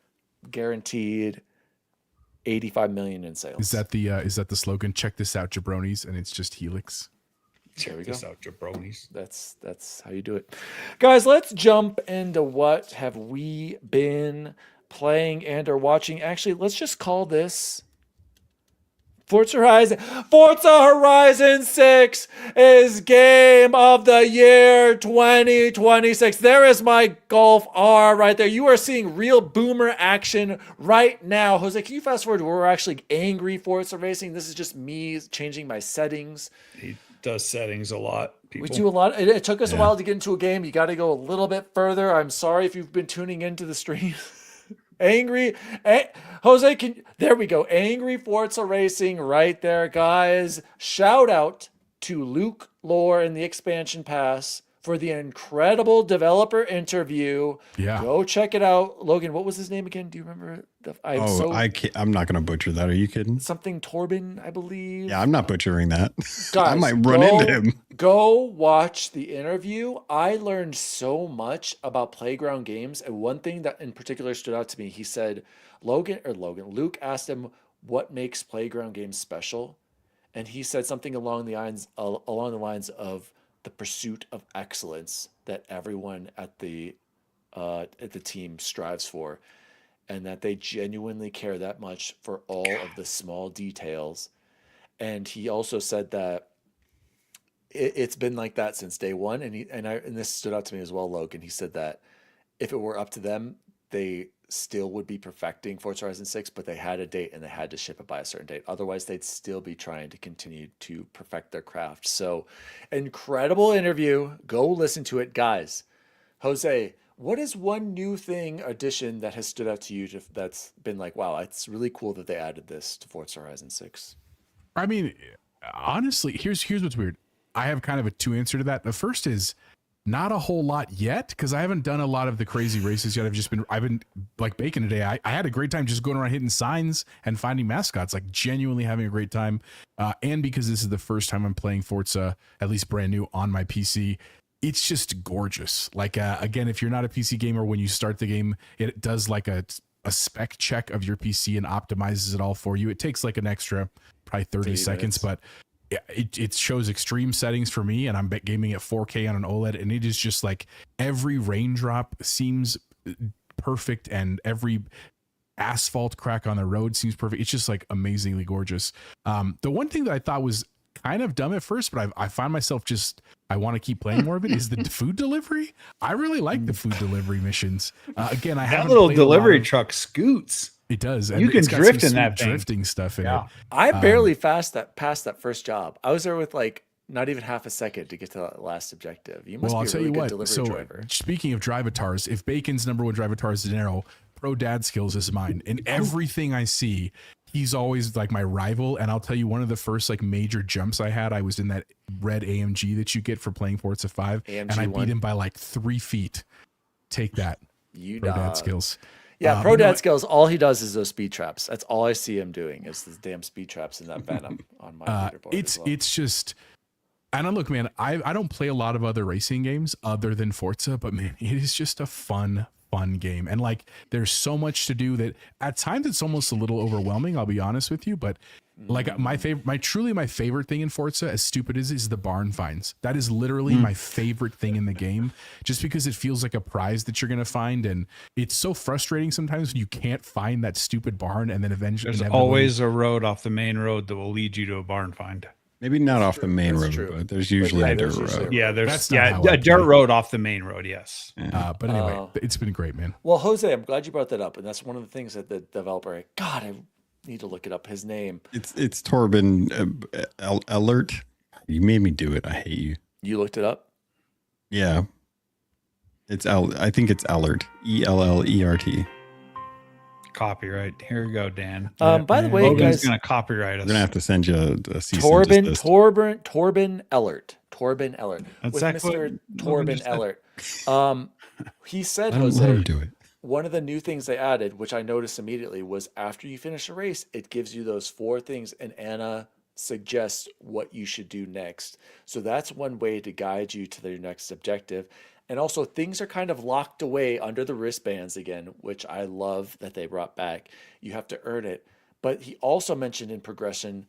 guaranteed 85 million in sales. Is that the slogan? Check this out, jabronis, and it's just Helix. There we Check this go. out, jabronis. That's how you do it, guys. Let's jump into what have we been playing and or watching. Actually, let's just call this Forza Horizon 6 is game of the year 2026. There is my Golf R right there. You are seeing real boomer action right now. Jose, can you fast forward to where we're actually angry Forza Racing? This is just me changing my settings. He does settings a lot. People. We do a lot. It took us a while to get into a game. You got to go a little bit further. I'm sorry if you've been tuning into the stream. Jose, there we go. Angry Forza Racing right there, guys. Shout out to Luke Lore in the expansion pass for the incredible developer interview. Yeah. Go check it out. Logan, what was his name again? Do you remember? I'm not going to butcher that. Are you kidding? Something Torben, I believe. Yeah, I'm not butchering that. Guys, I might run into him. Go watch the interview. I learned so much about Playground games. And one thing that in particular stood out to me, he said, Luke asked him what makes Playground games special. And he said something along the lines of the pursuit of excellence that everyone at the team strives for. And that they genuinely care that much for all of the small details. And he also said that it's been like that since day one. And this stood out to me as well, Logan. He said that if it were up to them, they still would be perfecting Forza Horizon 6, but they had a date and they had to ship it by a certain date. Otherwise, they'd still be trying to continue to perfect their craft. So, incredible interview. Go listen to it, guys. Jose, what is one new addition that has stood out to you that's been like, wow, it's really cool that they added this to Forza Horizon 6? I mean, honestly, here's what's weird. I have kind of a two answer to that. The first is not a whole lot yet, because I haven't done a lot of the crazy races yet. I've been like Bacon today. I had a great time just going around hitting signs and finding mascots, like genuinely having a great time. And because this is the first time I'm playing Forza, at least brand new on my PC, it's just gorgeous. Like, again, if you're not a PC gamer, when you start the game, it does like a spec check of your PC and optimizes it all for you. It takes like an extra probably 30 seconds, but it shows extreme settings for me, and I'm gaming at 4K on an OLED, and it is just like every raindrop seems perfect, and every asphalt crack on the road seems perfect. It's just like amazingly gorgeous. The one thing that I thought was kind of dumb at first, but I find myself I want to keep playing more of it, is the food delivery. I really like the food delivery missions. Again, I have that little delivery truck scoots. It does. You can drift in that thing. Drifting stuff in it. I barely passed that first job. I was there with like not even half a second to get to that last objective. You must be a really good delivery driver. Speaking of drivatars, if Bacon's number one drivatar is De Niro, Pro Dad Skills is mine. In everything I see, he's always like my rival. And I'll tell you, one of the first like major jumps I had, I was in that red AMG that you get for playing Forza 5, and I beat him by like 3 feet. Take that, Pro Dad Skills. Yeah, Pro Dad Skills, all he does is those speed traps. That's all I see him doing, is the damn speed traps and that Venom on my leaderboard. It's just, and look, man, I don't play a lot of other racing games other than Forza, but man, it is just a fun game. And like, there's so much to do that at times it's almost a little overwhelming, I'll be honest with you, but like my favorite thing in Forza, as stupid as is the barn finds. That is literally my favorite thing in the game, just because it feels like a prize that you're going to find. And it's so frustrating sometimes when you can't find that stupid barn, and then eventually there's always a road off the main road that will lead you to a barn find. Maybe not off the main road, but there's usually a dirt road. Yeah, there's a dirt road off the main road. Yes. But anyway, it's been great, man. Well, Jose, I'm glad you brought that up, and that's one of the things that the developer. God, I need to look it up. His name. It's Torben Alert. You made me do it. I hate you. You looked it up? Yeah. I think it's Alert. ELLERT. Copyright. Here we go, Dan. By the way, Logan's guys, going to copyright us. We're gonna have to send you a cease Torben and desist. Ellert. Torben Ellert. That's with exactly Mr. what Torben Ellert. He said, Let Jose, him do it. one of the new things they added, which I noticed immediately, was after you finish a race, it gives you those 4 things, and Anna suggests what you should do next. So that's one way to guide you to their next objective. And also, things are kind of locked away under the wristbands again, which I love that they brought back. You have to earn it. But he also mentioned in progression,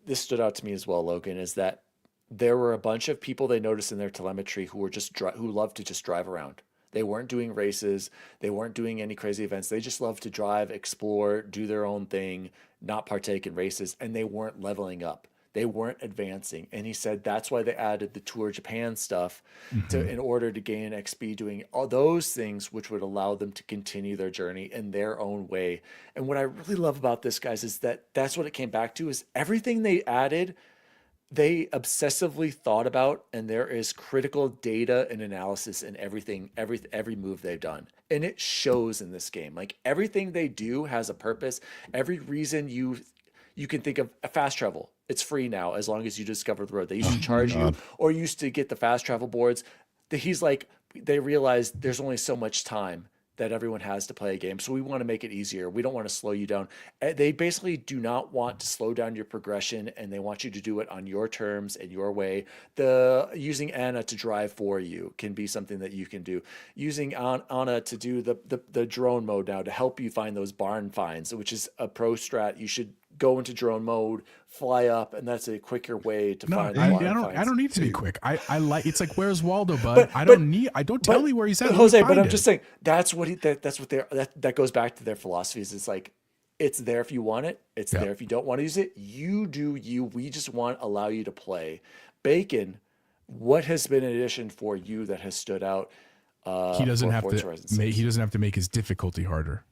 this stood out to me as well, Logan, is that there were a bunch of people they noticed in their telemetry who were who loved to just drive around. They weren't doing races. They weren't doing any crazy events. They just loved to drive, explore, do their own thing, not partake in races, and they weren't leveling up. They weren't advancing. And he said that's why they added the Tour Japan stuff in order to gain XP, doing all those things, which would allow them to continue their journey in their own way. And what I really love about this, guys, is that that's what it came back to, is everything they added, they obsessively thought about, and there is critical data and analysis in everything, every move they've done. And it shows in this game. Like, everything they do has a purpose. Every reason you can think of a fast travel. It's free now as long as you discover the road. They used to charge you, or used to get the fast travel boards. He's like, they realized there's only so much time that everyone has to play a game, so we want to make it easier. We don't want to slow you down. They basically do not want to slow down your progression, and they want you to do it on your terms and your way. Using Anna to drive for you can be something that you can do. Using Anna to do the drone mode now to help you find those barn finds, which is a pro strat. You should go into drone mode, fly up, and that's a quicker way to find the barn finds. I don't need to be quick. I like, it's like, where's Waldo, bud? Don't tell me where he's at. Jose, but I'm just saying that's what that goes back to their philosophies. It's like, it's there if you want it. It's there if you don't want to use it. You do you. We just allow you to play. Bacon, what has been an addition for you that has stood out? He doesn't for have Forza to. Horizon 6? He doesn't have to make his difficulty harder.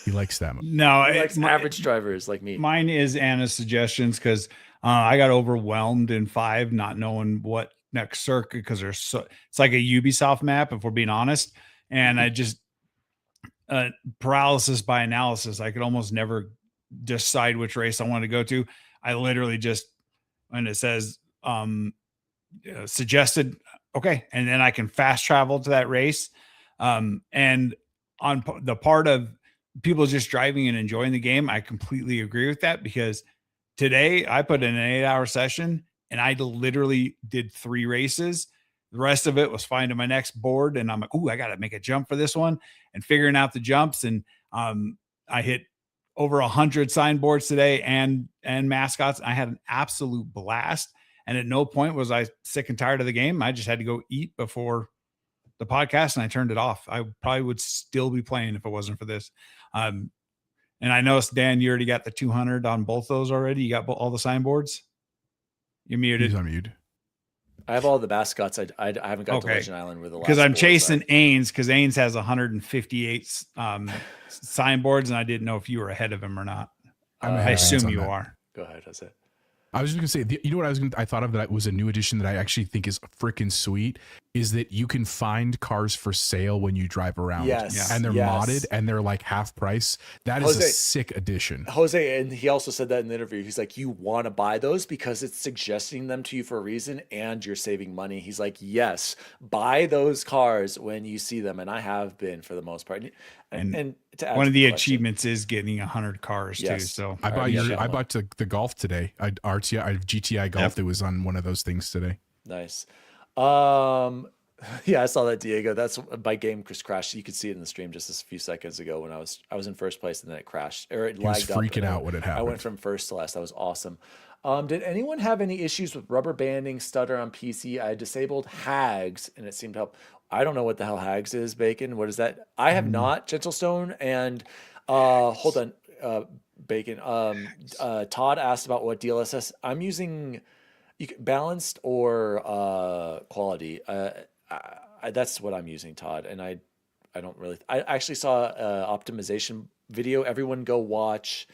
He likes that much. No, He likes average drivers like me. Mine is Anna's suggestions because I got overwhelmed in 5, not knowing what next circuit because it's like a Ubisoft map, if we're being honest. And I just paralysis by analysis. I could almost never decide which race I want to go to. I literally just, when it says suggested, okay, and then I can fast travel to that race. And on the part of people just driving and enjoying the game, I completely agree with that because today I put in an 8-hour session and I literally did 3 races. The rest of it was finding my next board, and I'm like, "Ooh, I got to make a jump for this one," and figuring out the jumps. And I hit over 100 signboards today and mascots. I had an absolute blast, and at no point was I sick and tired of the game. I just had to go eat before the podcast, and I turned it off. I probably would still be playing if it wasn't for this. And I noticed, Dan, you already got the 200 on both those already. You got all the signboards. You're muted. He's unmuted. I have all the mascots. I haven't got to Legend Island with the last. Because I'm chasing Ains because Ains has 158 signboards, and I didn't know if you were ahead of him or not. I assume you are. Go ahead. That's it. I was just gonna say, you know what I thought of that was a new addition that I actually think is freaking sweet is that you can find cars for sale when you drive around. Yes. And they're modded and they're like half price. That is a sick addition. Jose, and he also said that in the interview. He's like, you want to buy those because it's suggesting them to you for a reason and you're saving money. He's like, yes, buy those cars when you see them. And I have been for the most part. And to add one of the question, achievements is getting 100 cars too. So I bought the golf today. GTI golf that was on one of those things today. Nice. Yeah, I saw that, Diego. That's my game just crashed. You could see it in the stream just a few seconds ago when I was in first place and then it crashed or it lagged. He was freaking out when it happened. I went from first to last. That was awesome. Did anyone have any issues with rubber banding stutter on PC? I disabled Hags and it seemed to help. I don't know what the hell Hags is, Bacon. What is that? I have not, Gentlestone. And hold on, Bacon. Todd asked about what DLSS. I'm using balanced or quality. That's what I'm using, Todd. And I don't really. I actually saw an optimization video. Everyone go watch.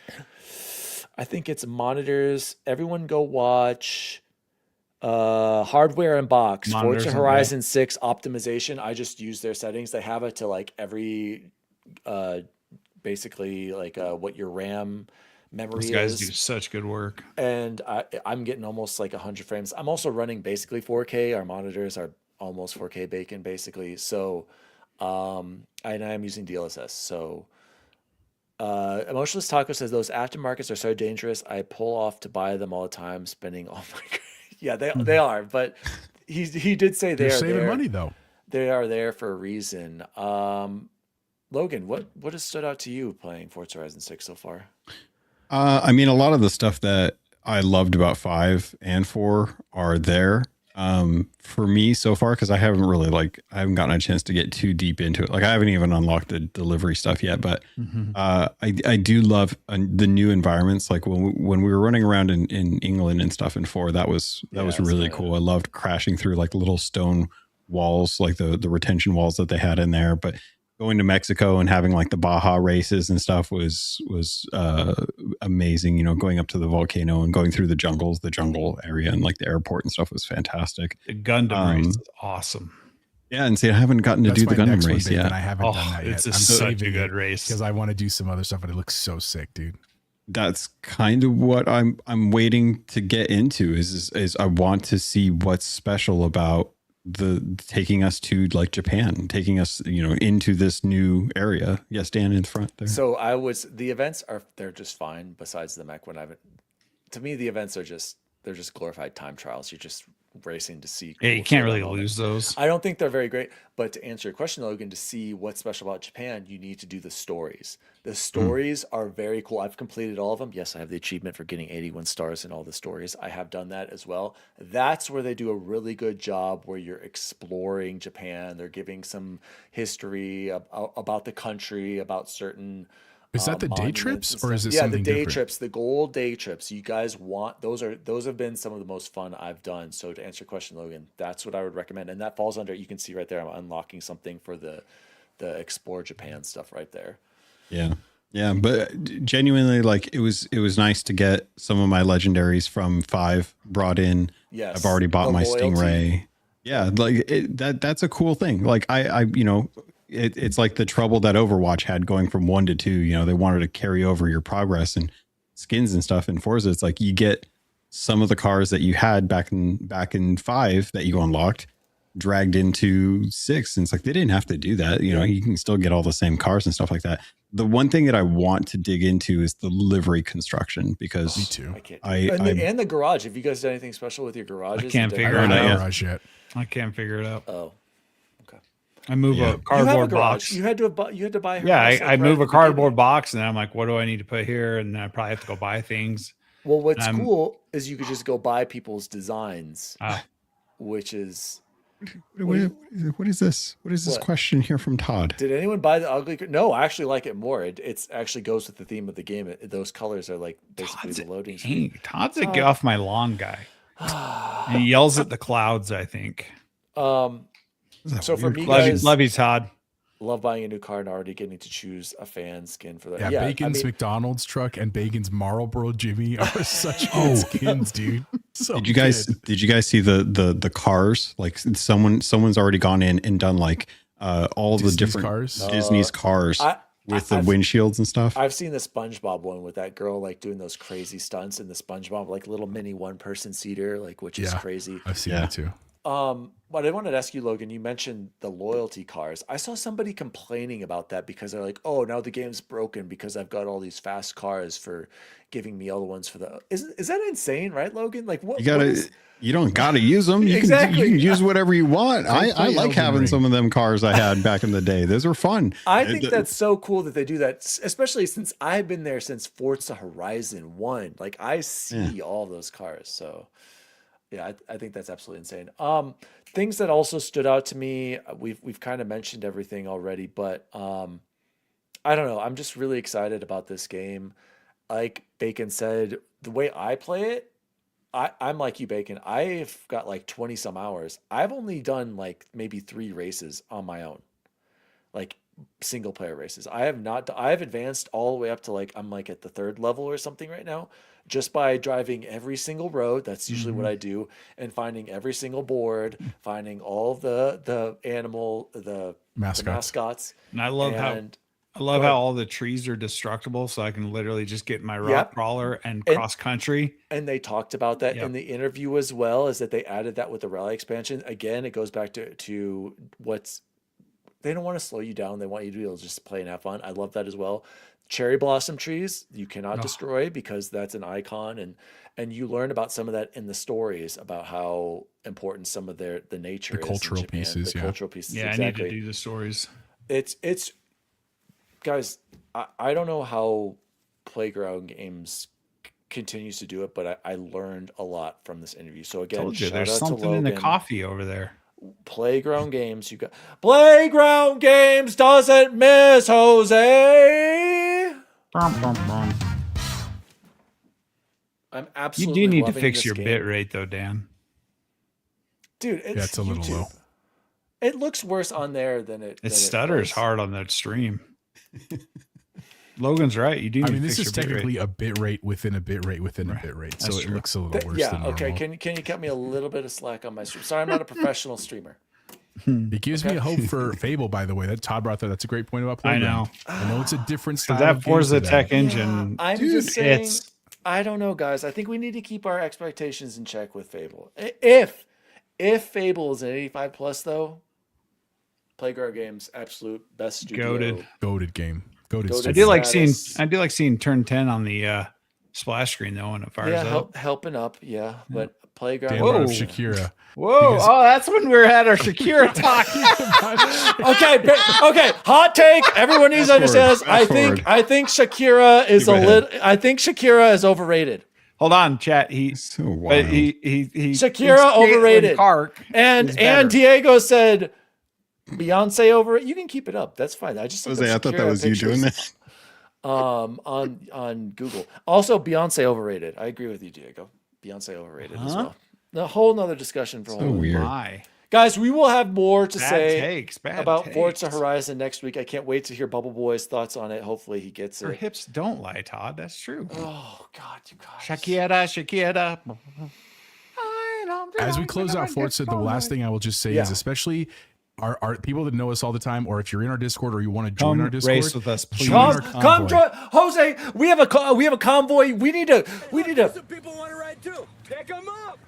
I think it's monitors. Everyone go watch. Hardware and box. Forza Horizon 6 optimization. I just use their settings. They have it to like every, basically like what your RAM memory is. Those guys do such good work. And I'm getting almost like 100 frames. I'm also running basically 4K. Our monitors are almost 4K Bacon basically. So, and I'm using DLSS. So, Emotionless Taco says those aftermarkets are so dangerous. I pull off to buy them all the time, spending all my. Yeah, they are, but he did say they're saving there. money though. They are there for a reason. Logan, what has stood out to you playing Forza Horizon 6 so far? I mean, a lot of the stuff that I loved about 5 and 4 are there. For me so far, because I haven't gotten a chance to get too deep into it. Like I haven't even unlocked the delivery stuff yet, but I do love the new environments. Like when we were running around in England and stuff in 4, that was really cool. I loved crashing through like little stone walls, like the retention walls that they had in there. But going to Mexico and having like the Baja races and stuff was amazing. You know, going up to the volcano and going through the jungle area and like the airport and stuff was fantastic. The Gundam race is awesome. Yeah, and see, I haven't gotten to do the Gundam race yet. I haven't done that yet. It's such a good race because I want to do some other stuff, and it looks so sick, dude. That's kind of what I'm waiting to get into. Is I want to see what's special about taking us to like Japan, taking us, into this new area. Yes, Dan in front there. So the events they're just fine besides the mech one. To me, the events they're just glorified time trials. You're just racing to see. Yeah, you can't really lose those. I don't think they're very great, but to answer your question, Logan, to see what's special about Japan, you need to do the stories. The stories are very cool. I've completed all of them. Yes, I have the achievement for getting 81 stars in all the stories. I have done that as well. That's where they do a really good job where you're exploring Japan. They're giving some history about the country, about certain Is that the day monuments trips and or is stuff. it Yeah, something the day different? trips, the gold day trips. You guys want those have been some of the most fun I've done. So to answer your question, Logan, that's what I would recommend. And that falls under, you can see right there, I'm unlocking something for the Explore Japan stuff right there. Yeah. Yeah, but genuinely, like it was nice to get some of my legendaries from 5 brought in. Yes. I've already bought the my loyalty. Stingray. Yeah, like that's a cool thing. Like I it's like the trouble that Overwatch had going from 1 to 2. You know, they wanted to carry over your progress and skins and stuff in Forza. It's like you get some of the cars that you had back in 5 that you unlocked dragged into 6, and it's like they didn't have to do that. You know, you can still get all the same cars and stuff like that. The one thing that I want to dig into is the livery construction, because Me too. I can't. I And the garage. Have you guys done anything special with your garages? I can't I figure don't it have out. a garage yet. I can't figure it out. Oh, okay. I move Yeah. a You have a cardboard garage. box. You had to buy. Her Yeah, house, like, I right move at a the cardboard beginning. box, and then I'm like, what do I need to put here? And then I probably have to go buy things. Well, what's I'm- cool is you could just go buy people's designs, Ah. which is. what is this? What is this What? question here from Todd? Did anyone buy the ugly? No, I actually like it more. It's actually goes with the theme of the game. Those colors are like basically Todd's the loading screen. Todd's a get off my lawn guy. And he yells at the clouds, I think. So for me, Love you, guys, love you, Todd. love buying a new car and already getting to choose a fan skin for that. Yeah, Yeah, Bacon's I mean, McDonald's truck and Bacon's Marlboro Jimmy are such good skins, dude. So Did you guys see the cars? Like someone's already gone in and done like all Disney's the different cars? Disney's cars with the I've- windshields and stuff. I've seen the SpongeBob one with that girl like doing those crazy stunts in the SpongeBob like little mini 1-person seater, like which is Yeah. crazy. I've seen Yeah. that too. But I wanted to ask you, Logan, you mentioned the loyalty cars. I saw somebody complaining about that because they're like, oh, now the game's broken because I've got all these fast cars for giving me all the ones for the. Is that insane, right, Logan? Like what? You don't gotta use them. You Exactly. can use whatever you want. I play like Elden having Ring. some of them cars I had back in the day. Those were fun. I think that's so cool that they do that, especially since I've been there since Forza Horizon 1. Like I see all of those cars. So yeah, I think that's absolutely insane. Things that also stood out to me, we've kind of mentioned everything already, but I don't know. I'm just really excited about this game. Like Bacon said, the way I play it, I'm like you, Bacon. I've got like 20 some hours. I've only done like maybe 3 races on my own, like single player races. I have advanced all the way up to like, I'm like at the 3rd level or something right now, just by driving every single road. That's usually what I do, and finding every single board, finding all of the mascots. And I love And how all the trees are destructible, so I can literally just get my rock Yep. crawler and And- cross country. And they talked about that Yep. in the interview as well, is that they added that with the rally expansion. Again, it goes back to what's they don't want to slow you down. They want you to be able to just play and have fun. I love that as well. Cherry blossom trees you cannot destroy because that's an icon, and you learn about some of that in the stories about how important some of the nature is in cultural Japan, pieces, the yeah. cultural pieces. Yeah, exactly. I need to do the stories. It's guys, I don't know how Playground Games continues to do it, but I learned a lot from this interview. So again, Told you, shout there's out to something in the Logan. coffee over there. Playground Games, you got Playground Games doesn't miss Jose. I'm You absolutely do need to loving fix this your game. bit rate though, Dan. Dude. It's a little YouTube. low. It looks worse on there than it. It than stutters was. hard on that stream. Logan's right. You do need I mean, to this fix is your bit rate. technically a bit rate within a bit rate within a bit rate, so That's it true. looks a little worse Yeah. than Okay. normal. Can you cut me a little bit of slack on my stream? Sorry, I'm not a professional streamer. It gives me a hope for Fable, by the way. That Todd brought that. That's a great point about I Playground. know. I know it's a different style. Because that of game Forza for that. Tech engine, I'm dude, just saying. it's I don't know, guys. I think we need to keep our expectations in check with Fable. If Fable is an 85 plus, though, Playground Games absolute best studio. Goated. Goated game. Goated. Goated. I studio. do like seeing turn 10 on the splash screen though when it fires Yeah, up. helping up. Yeah, but Playground. Dan brought up Games- Shakira. Whoa! Because- Oh, that's when we had our Shakira talk. Okay. Hot take. Everyone needs to understand this. Fast forward. I think Shakira is Go a ahead. little. I think Shakira is overrated. Hold on, chat. So But wild. he Shakira thinks Caitlyn overrated. Clark And is better. Diego said Beyonce over it. You can keep it up. That's fine. I just think Jose, of I thought that Shakira was you doing pictures. on Google. Also, Beyonce overrated. I agree with you, Diego. Beyonce overrated as well. A whole nother discussion for a So whole weird. My guys. We will have more to bad say takes. Bad about takes. Forza Horizon next week. I can't wait to hear Bubble Boy's thoughts on it. Hopefully, he gets Her it. hips don't lie, Todd. That's true. Oh God, you guys. Shakira. As we close out Forza, the last thing I will just say is, especially our people that know us all the time, or if you're in our Discord or you want to join our Discord, race with us, please. join our Come, convoy. Jose. We have a convoy. We need to. People want to ride too. Pick them up.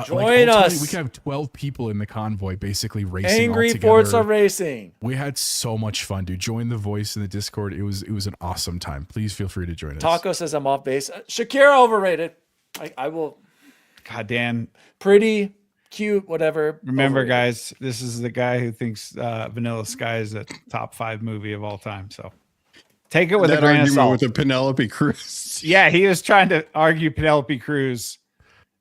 Join us. We can have 12 people in the convoy, basically racing Angry all together. Forza Racing. We had so much fun, dude. Join the voice in the Discord. It was an awesome time. Please feel free to join us. Taco says I'm off base. Shakira overrated. I will. God damn. Pretty cute, whatever. Remember, Overrated. guys, this is the guy who thinks Vanilla Sky is a top 5 movie of all time. So take it with That a grain of argument salt. with the Penelope Cruz. Yeah, he was trying to argue Penelope Cruz.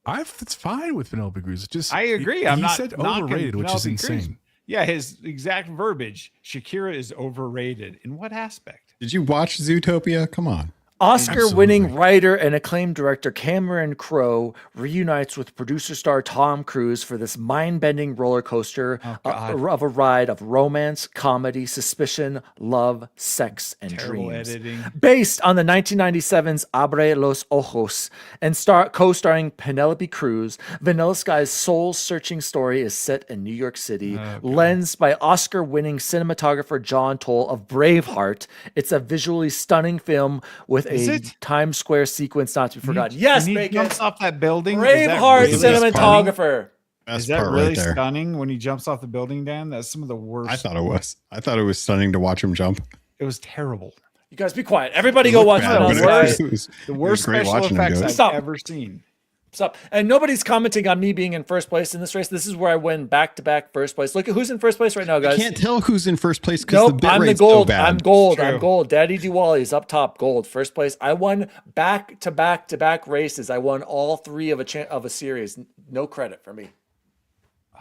It's fine with Penelope Cruz. Just I agree. I'm he not said knocking overrated, which is Penelope Cruz. insane. Yeah, his exact verbiage. Shakira is overrated. In what aspect? Did you watch Zootopia? Come on. Oscar-winning writer and acclaimed director Cameron Crowe reunites with producer star Tom Cruise for this mind-bending roller coaster of a ride of romance, comedy, suspicion, love, sex, and Terrible dreams. editing. Based on the 1997's Abre los Ojos and co-starring Penelope Cruz, Vanilla Sky's soul-searching story is set in New York City, lensed by Oscar-winning cinematographer John Toll of Braveheart. It's a visually stunning film with a Times Square sequence not to be forgotten. Yes, When he Bacon. jumps off that building. Braveheart is that really stunning? cinematographer. Best Is that part really right there. stunning when he jumps off the building, Dan? That's some of the worst. I thought it was. I thought it was stunning to watch him jump. It was terrible. You guys be quiet. Everybody go watch Bad, it on but Worst. it was The worst great special watching him effects do it. I've Stop. ever seen. Stop. And nobody's commenting on me being in first place in this race. This is where I win back-to-back first place. Look at who's in first place right now, guys. I can't tell who's in first place because the Nope, bit I'm the rate's gold. so bad. I'm gold. True. I'm gold. Daddy Diwali is up top, gold, first place. I won back-to-back races. I won all 3 of a series. No credit for me.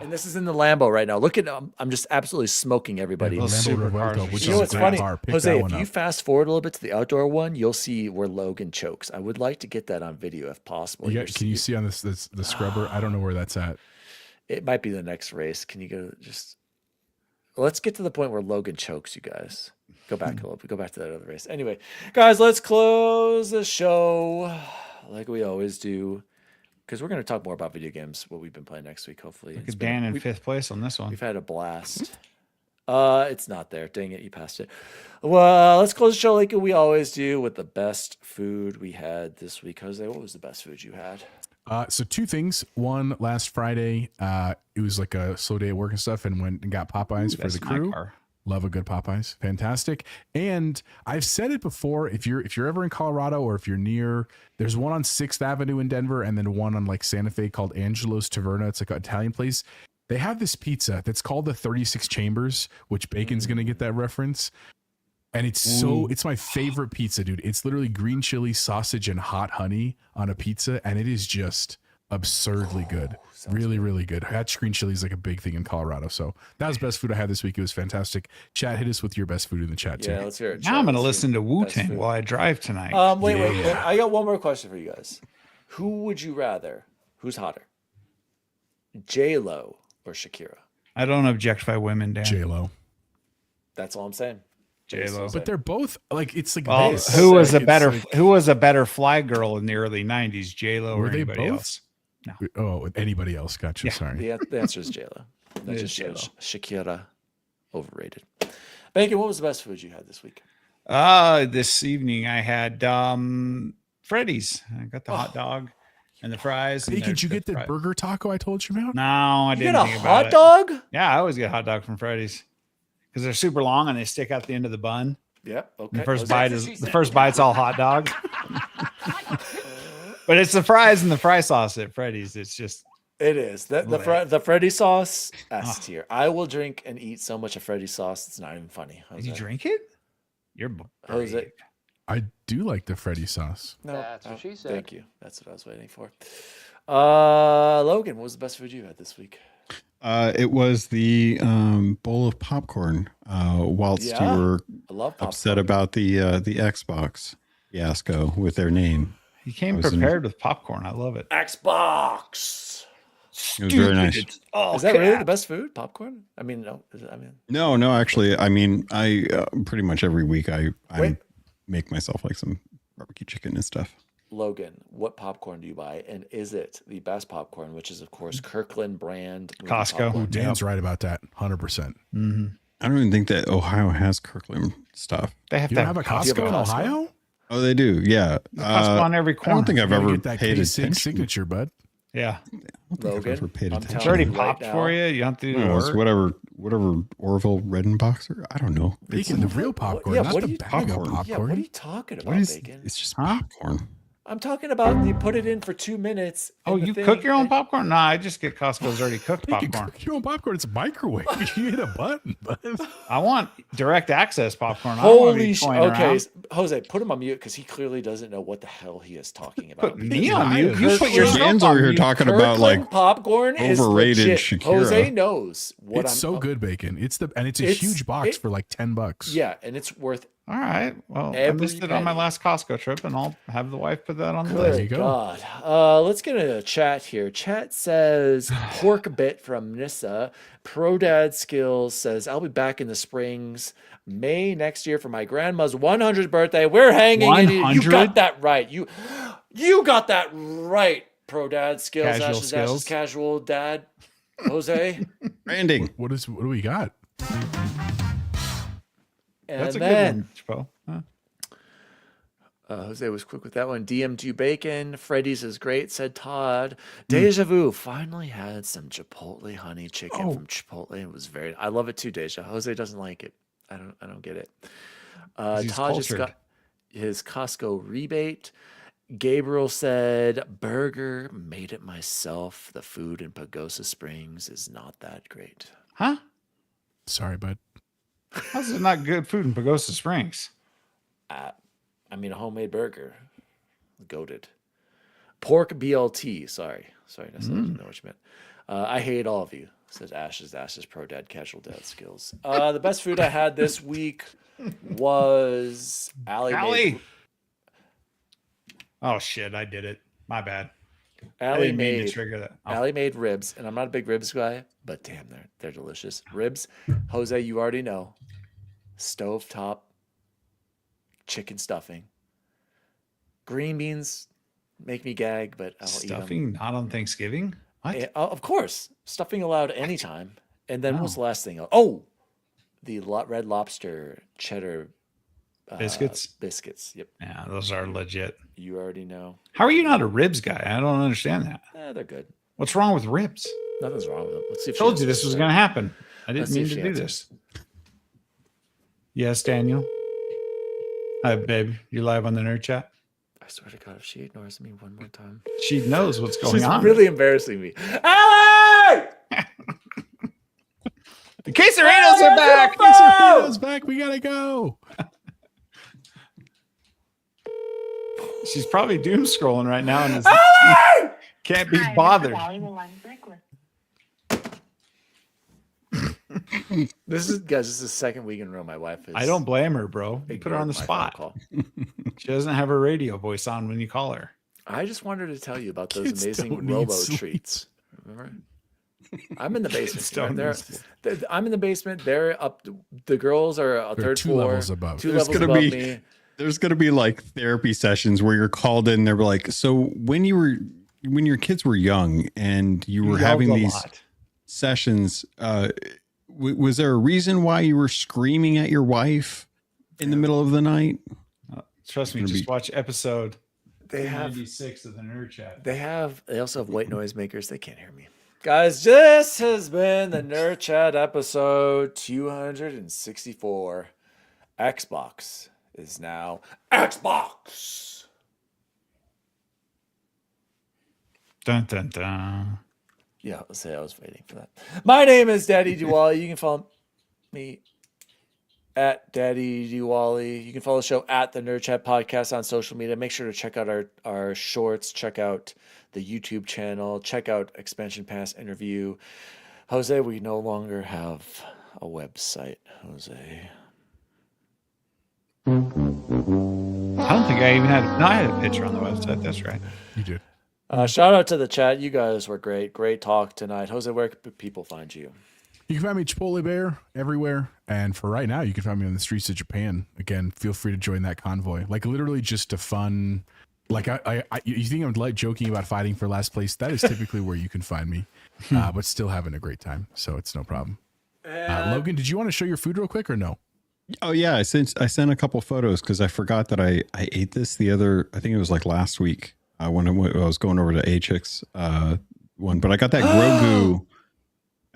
And this is in the Lambo right now. Look at I'm just absolutely smoking everybody. Lambo super Revuelto, cars. which You know is a what's great funny, car. Pick Jose? that If one you up. fast forward a little bit to the outdoor one, you'll see where Logan chokes. I would like to get that on video if possible. Can you see on this the scrubber? I don't know where that's at. It might be the next race. Can you go just? Let's get to the point where Logan chokes. You guys go back a little bit. Go back to that other race. Anyway, guys, let's close the show like we always do, because we're going to talk more about video games, what we've been playing next week. Hopefully, Look at Dan in 5th place on this one. We've had a blast. It's not there. Dang it, you passed it. Well, let's close the show like we always do with the best food we had this week. Jose, what was the best food you had? So 2 things. One, last Friday, it was like a slow day at work and stuff, and went and got Popeyes for the That's my crew. car. Love a good Popeyes, fantastic. And I've said it before: if you're ever in Colorado or if you're near, there's one on 6th Avenue in Denver, and then one on like Santa Fe called Angelo's Taverna. It's like an Italian place. They have this pizza that's called the 36 Chambers, which Bacon's gonna get that reference. And it's my favorite pizza, dude. It's literally green chili, sausage, and hot honey on a pizza, and it is just absurdly good. Really, really good. Hatch green chili is like a big thing in Colorado. So that was best food I had this week. It was fantastic. Chat, hit us with your best food in the chat too. Yeah, let's hear it. Now I'm going to Let's listen hear to it. Wu Best Tang food. while I drive tonight. Wait. I got one more question for you guys. Who would you rather? Who's hotter? J-Lo or Shakira? I don't objectify women, Dan. J-Lo. That's all I'm saying. J-Lo. But they're both like, it's like Well, this. who was a It's better like- who was a better fly girl in the early 90s, J-Lo Were or they anybody both? else? Oh, anybody else? Gotcha. Yeah. Sorry. The answer is J-Lo. That It just is shows Shakira overrated. Bacon, what was the best food you had this week? This evening I had Freddy's. I got the Oh. hot dog and the fries. and Hey, did you the get the fries. burger taco I told you about? No, I You didn't get a think about hot it. dog? Yeah, I always get a hot dog from Freddy's because they're super long and they stick out the end of the bun. Yeah. And Okay. the first Jose? bite is the first bite's all hot dog. But it's the fries and the fry sauce at Freddy's. It's just It is. The Freddy sauce, S tier. I will drink and eat so much of Freddy sauce, it's not even funny. did you drink it? You're Jose. brave. I do like the Freddy sauce. No. That's what she said. Thank you. That's what I was waiting for. Logan, what was the best food you had this week? It was the bowl of popcorn. Whilst you Yeah, were I love popcorn. upset about the Xbox fiasco with their name. He came was in- prepared with popcorn. I love it. Xbox. It was very nice. Oh, Is that really the best food? Popcorn? I mean, no. No, actually, I mean, I pretty much every week I Wait. make myself like some barbecue chicken and stuff. Logan, what popcorn do you buy? And is it the best popcorn, which is, of course, Kirkland brand? movie Costco. popcorn? Dan's right about that. 100%. Mm-hmm. I don't even think that Ohio has Kirkland stuff. They have You to don't have a Costco in Ohio? Oh, they do. Yeah. Costco on every I corner. don't think I've You gotta ever get that paid K6 attention. signature, bud. Yeah. I don't think I've ever Logan, paid I'm attention. It's already telling you right popped now. for you. You don't have to do the No, it's work. whatever Orville Redenbacher. I don't know. It's, Bacon, the real popcorn, yeah, not what the do you- bag popcorn. of popcorn. Yeah, what are you talking about, what is? Bacon? It's just Huh? popcorn. I'm talking about you put it in for 2 minutes. Oh, and the you thing- cook your own and- popcorn? Nah, I just get Costco's already cooked You can popcorn. cook your own popcorn. It's a microwave. You hit a button, bud. I want direct access popcorn. I don't wanna Holy be shit. toying Okay, around. Jose, put him on mute because he clearly doesn't know what the hell he is talking about. Put me on mute. You Kirkland- put yourself Dan's on over here mute. talking about like Kirkland popcorn is overrated legit. Shakira. Jose knows what It's I'm so good, Bacon. It's a It's- huge box it- for like $10. Yeah, and it's worth All right. Well, I Every missed it on my penny. last Costco trip, and I'll have the wife put that on the Good list. you go. God. Let's get into a chat here. Chat says pork bit from Nissa. Pro Dad Skills says I'll be back in the Springs May next year for my grandma's 100th birthday. We're hanging in it. You 100? got that right. You got that right. Pro Dad Skills. Casual Ashes, skills. casual dad. Jose. branding. What do we got? And That's a then, good one, Chapo. Huh? Jose was quick with that one. DM2 Bacon. Freddy's is great, said Todd. Deja Vu finally had some Chipotle honey chicken from Chipotle. It was very. I love it too, Deja. Jose doesn't like it. I don't get it. He's Todd just cultured. got his Costco rebate. Gabriel said, burger, made it myself. The food in Pagosa Springs is not that great. Huh? Sorry, bud. How's it not good food in Pagosa Springs? I mean, a homemade burger. Goated. Pork BLT. Sorry, Nessa, I didn't know what you meant. I hate all of you, says Ashes Pro Dad Casual Dad Skills. The best food I had this week was Allie. Oh shit! I did it. My bad. I Allie didn't mean to made trigger that. Oh, Allie made ribs, and I'm not a big ribs guy, but damn, they're delicious. Ribs, Jose, you already know. Stovetop chicken stuffing. Green beans make me gag, but I'll eat them. stuffing not on Thanksgiving. What? Of course, stuffing allowed anytime. And then what's No. the last thing? Oh, the Red Lobster cheddar Biscuits. Biscuits. Yep, Yeah, those are legit. you already know. How are you not a ribs guy? I don't understand that. They're good. What's wrong with ribs? Nothing's wrong with them. Let's see if she Told you answers this was that. going to happen. I didn't Let's see mean if to she do answers. this. Yes, Daniel. Hi, babe. You live on the nerd chat? I swear to God, if she ignores me one more time, She knows what's going she's on. really embarrassing me. Allie! The quesaritos are back. Quesadillas back. We gotta go. She's probably doom scrolling right now and can't be Hi, bothered. Mr. Wally, the line is liquid. This is the second week in a row my wife is. I don't blame her, bro. You put her ignored on the my phone spot. call. She doesn't have her radio voice on when you call her. I just wanted to tell you about those Kids amazing don't need Robo sleep. treats. Remember? I'm in the basement. don't They're- need sleep. I'm in the basement. They're up. The girls are a They're third two floor, levels above. Two There's levels gonna above be- me. There's going to be like therapy sessions where you're called in. They're like, so when your kids were young and you were Yelled having a these lot. sessions, was there a reason why you were screaming at your wife in the middle of the night? Trust me, Gonna just be- watch episode They have. 96 of the nerd chat. They also have white noise makers. They can't hear me. Guys, this has been the Nerd Chat episode 264. Xbox is now Xbox. Dun dun dun. Yeah, let's say I was waiting for that. My name is Daddy Diwali. You can follow me at Daddy Diwali. You can follow the show at the Nerd Chat Podcast on social media. Make sure to check out our shorts. Check out the YouTube channel. Check out Expansion Pass interview. Jose, we no longer have a website, Jose. I don't think I even had. No, I had a picture on the website. That's right. You did. Shout out to the chat. You guys were great. Great talk tonight. Jose, where can people find you? You can find me Chipotle Bear everywhere. And for right now, you can find me on the streets of Japan. Again, feel free to join that convoy. Like literally just a fun, like you think I'm like joking about fighting for last place? That is typically where you can find me, but still having a great time. So it's no problem. Logan, did you want to show your food real quick or no? Oh yeah, I sent a couple photos because I forgot that I ate this I think it was like last week when I was going over to Achix one, but I got that Grogu.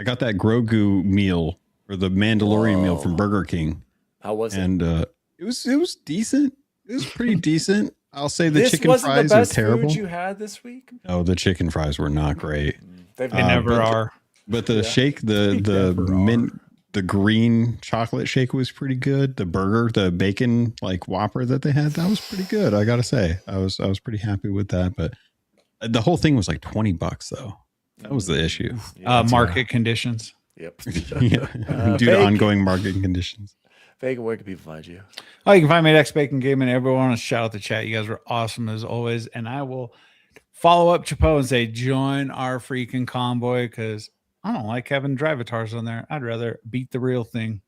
I got that Grogu meal or the Mandalorian meal from Burger King. How was it? And it was decent. It was pretty decent. I'll say the This chicken wasn't fries the were best terrible. food you had this week? No, the chicken fries were not great. They never are. But the shake, the green chocolate shake was pretty good. The burger, the bacon like Whopper that they had, that was pretty good. I gotta say, I was pretty happy with that. But the whole thing was like $20 though. That was the issue. Market conditions. Yep. Due to ongoing market conditions. Fagan, where can people find you? Oh, you can find me at X Bacon Gaming. Everyone want to shout out the chat. You guys were awesome as always. And I will follow up Chapo and say, join our freaking convoy because I don't like having drivatars on there. I'd rather beat the real thing.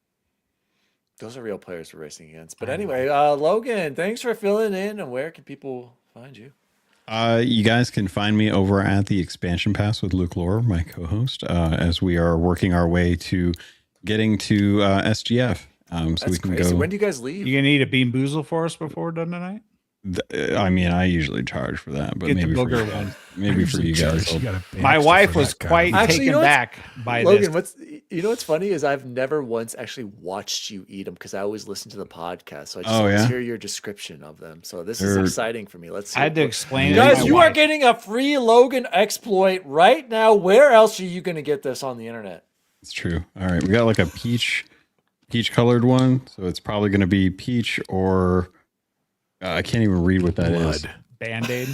Those are real players we're racing against. But anyway, Logan, thanks for filling in. And where can people find you? You guys can find me over at the Expansion Pass with Luke Lore, my co-host, as we are working our way to getting to SGF. So That's we can crazy. go. When do you guys leave? You gonna eat a bean boozle for us before we're done tonight? I mean, I usually charge for that, but Get maybe the for booger you, one. maybe for you guys. My wife was quite Actually, you taken know back by Logan, this. what's funny is I've never once actually watched you eat them because I always listen to the podcast, so I just Oh, always yeah? hear your description of them. So this is They're- exciting for me. Let's see. I had to explain it. Guys, to my you are wife. getting a free Logan exploit right now. Where else are you going to get this on the internet? It's true. All right, we got like a peach colored one, so it's probably going to be peach or I can't even read what that is. Band-Aid.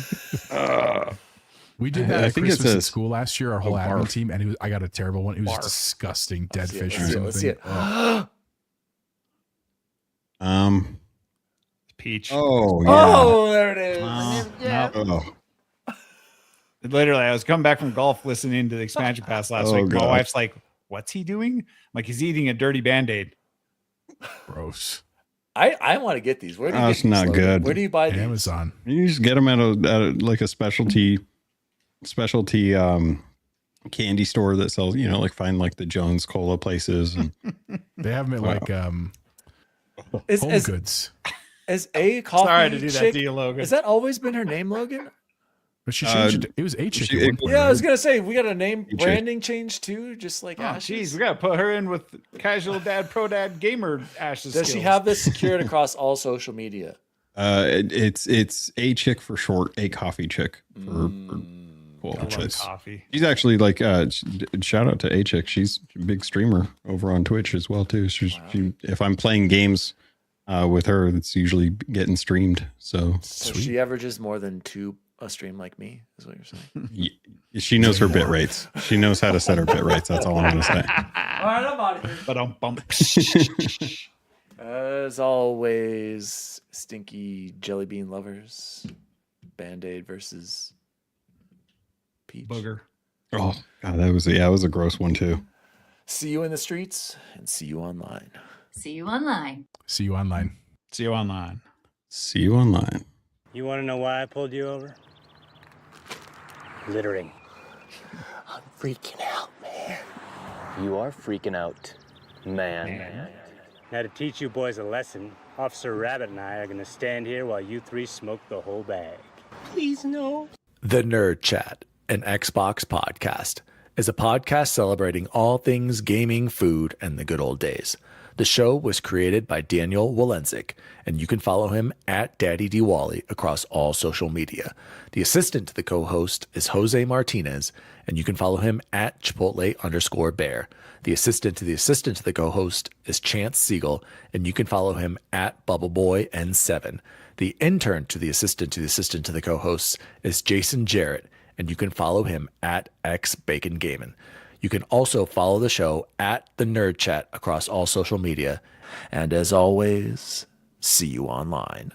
We did that I at think it's Christmas in a- school last year, our whole barf. admin team, and I got a terrible one. It was Barf. disgusting. Dead Let's fish see or it. Let's see it. something. Peach. Oh yeah. Oh, there it is. No. Oh. Literally, I was coming back from golf listening to the expansion pass last Oh, week. My God. wife's like, what's he doing? I'm like, he's eating a dirty Band-Aid. Gross. I want to get these. Where do you get That's these, not Logan? good. Where do you buy these? Amazon. You just get them at a like a specialty candy store that sells, like find like the Jones Cola places and They have them at like Home Is Goods. A coffee Sorry to do that chick, to you, Logan. Has that always been her name, Logan? But she changed it. It was a chicken. she- at one point, Yeah, I was right? gonna say we got a name You branding change too, just like Oh, Ashes. jeez, we gotta put her in with casual dad, pro dad, gamer Ash's. Does she skills. have this secured across all social media? it's a chick for short, a coffee chick for I love choice. coffee? She's actually like shout out to a chick. She's a big streamer over on Twitch as well too. She, if I'm playing games with her, it's usually getting streamed. So So she averages more than 2 a stream like me, is what you're saying. she knows her bit rates. She knows how to set her bit rates. That's all I'm gonna say. All right, I'm out of here. But bump. As always, stinky jelly bean lovers. Band-Aid versus peach. Booger. Oh god, that was it was a gross one too. See you in the streets and see you online. See you online. See you online. See you online. See you online. You want to know why I pulled you over? Littering. I'm freaking out, man. You are freaking out, man. Now to teach you boys a lesson, Officer Rabbit and I are going to stand here while you 3 smoke the whole bag. Please no. The Nerd Chat, an Xbox podcast, is a podcast celebrating all things gaming, food, and the good old days. The show was created by Daniel Walenzik, and you can follow him at Daddy D. Wally across all social media. The assistant to the co-host is Jose Martinez, and you can follow him at Chipotle_Bear. The assistant to the co-host is Chance Siegel, and you can follow him at BubbleBoyN7. The intern to the assistant to the co-hosts is Jason Jarrett, and you can follow him at XBaconGaming. You can also follow the show at The Nerd Chat across all social media. And as always, see you online.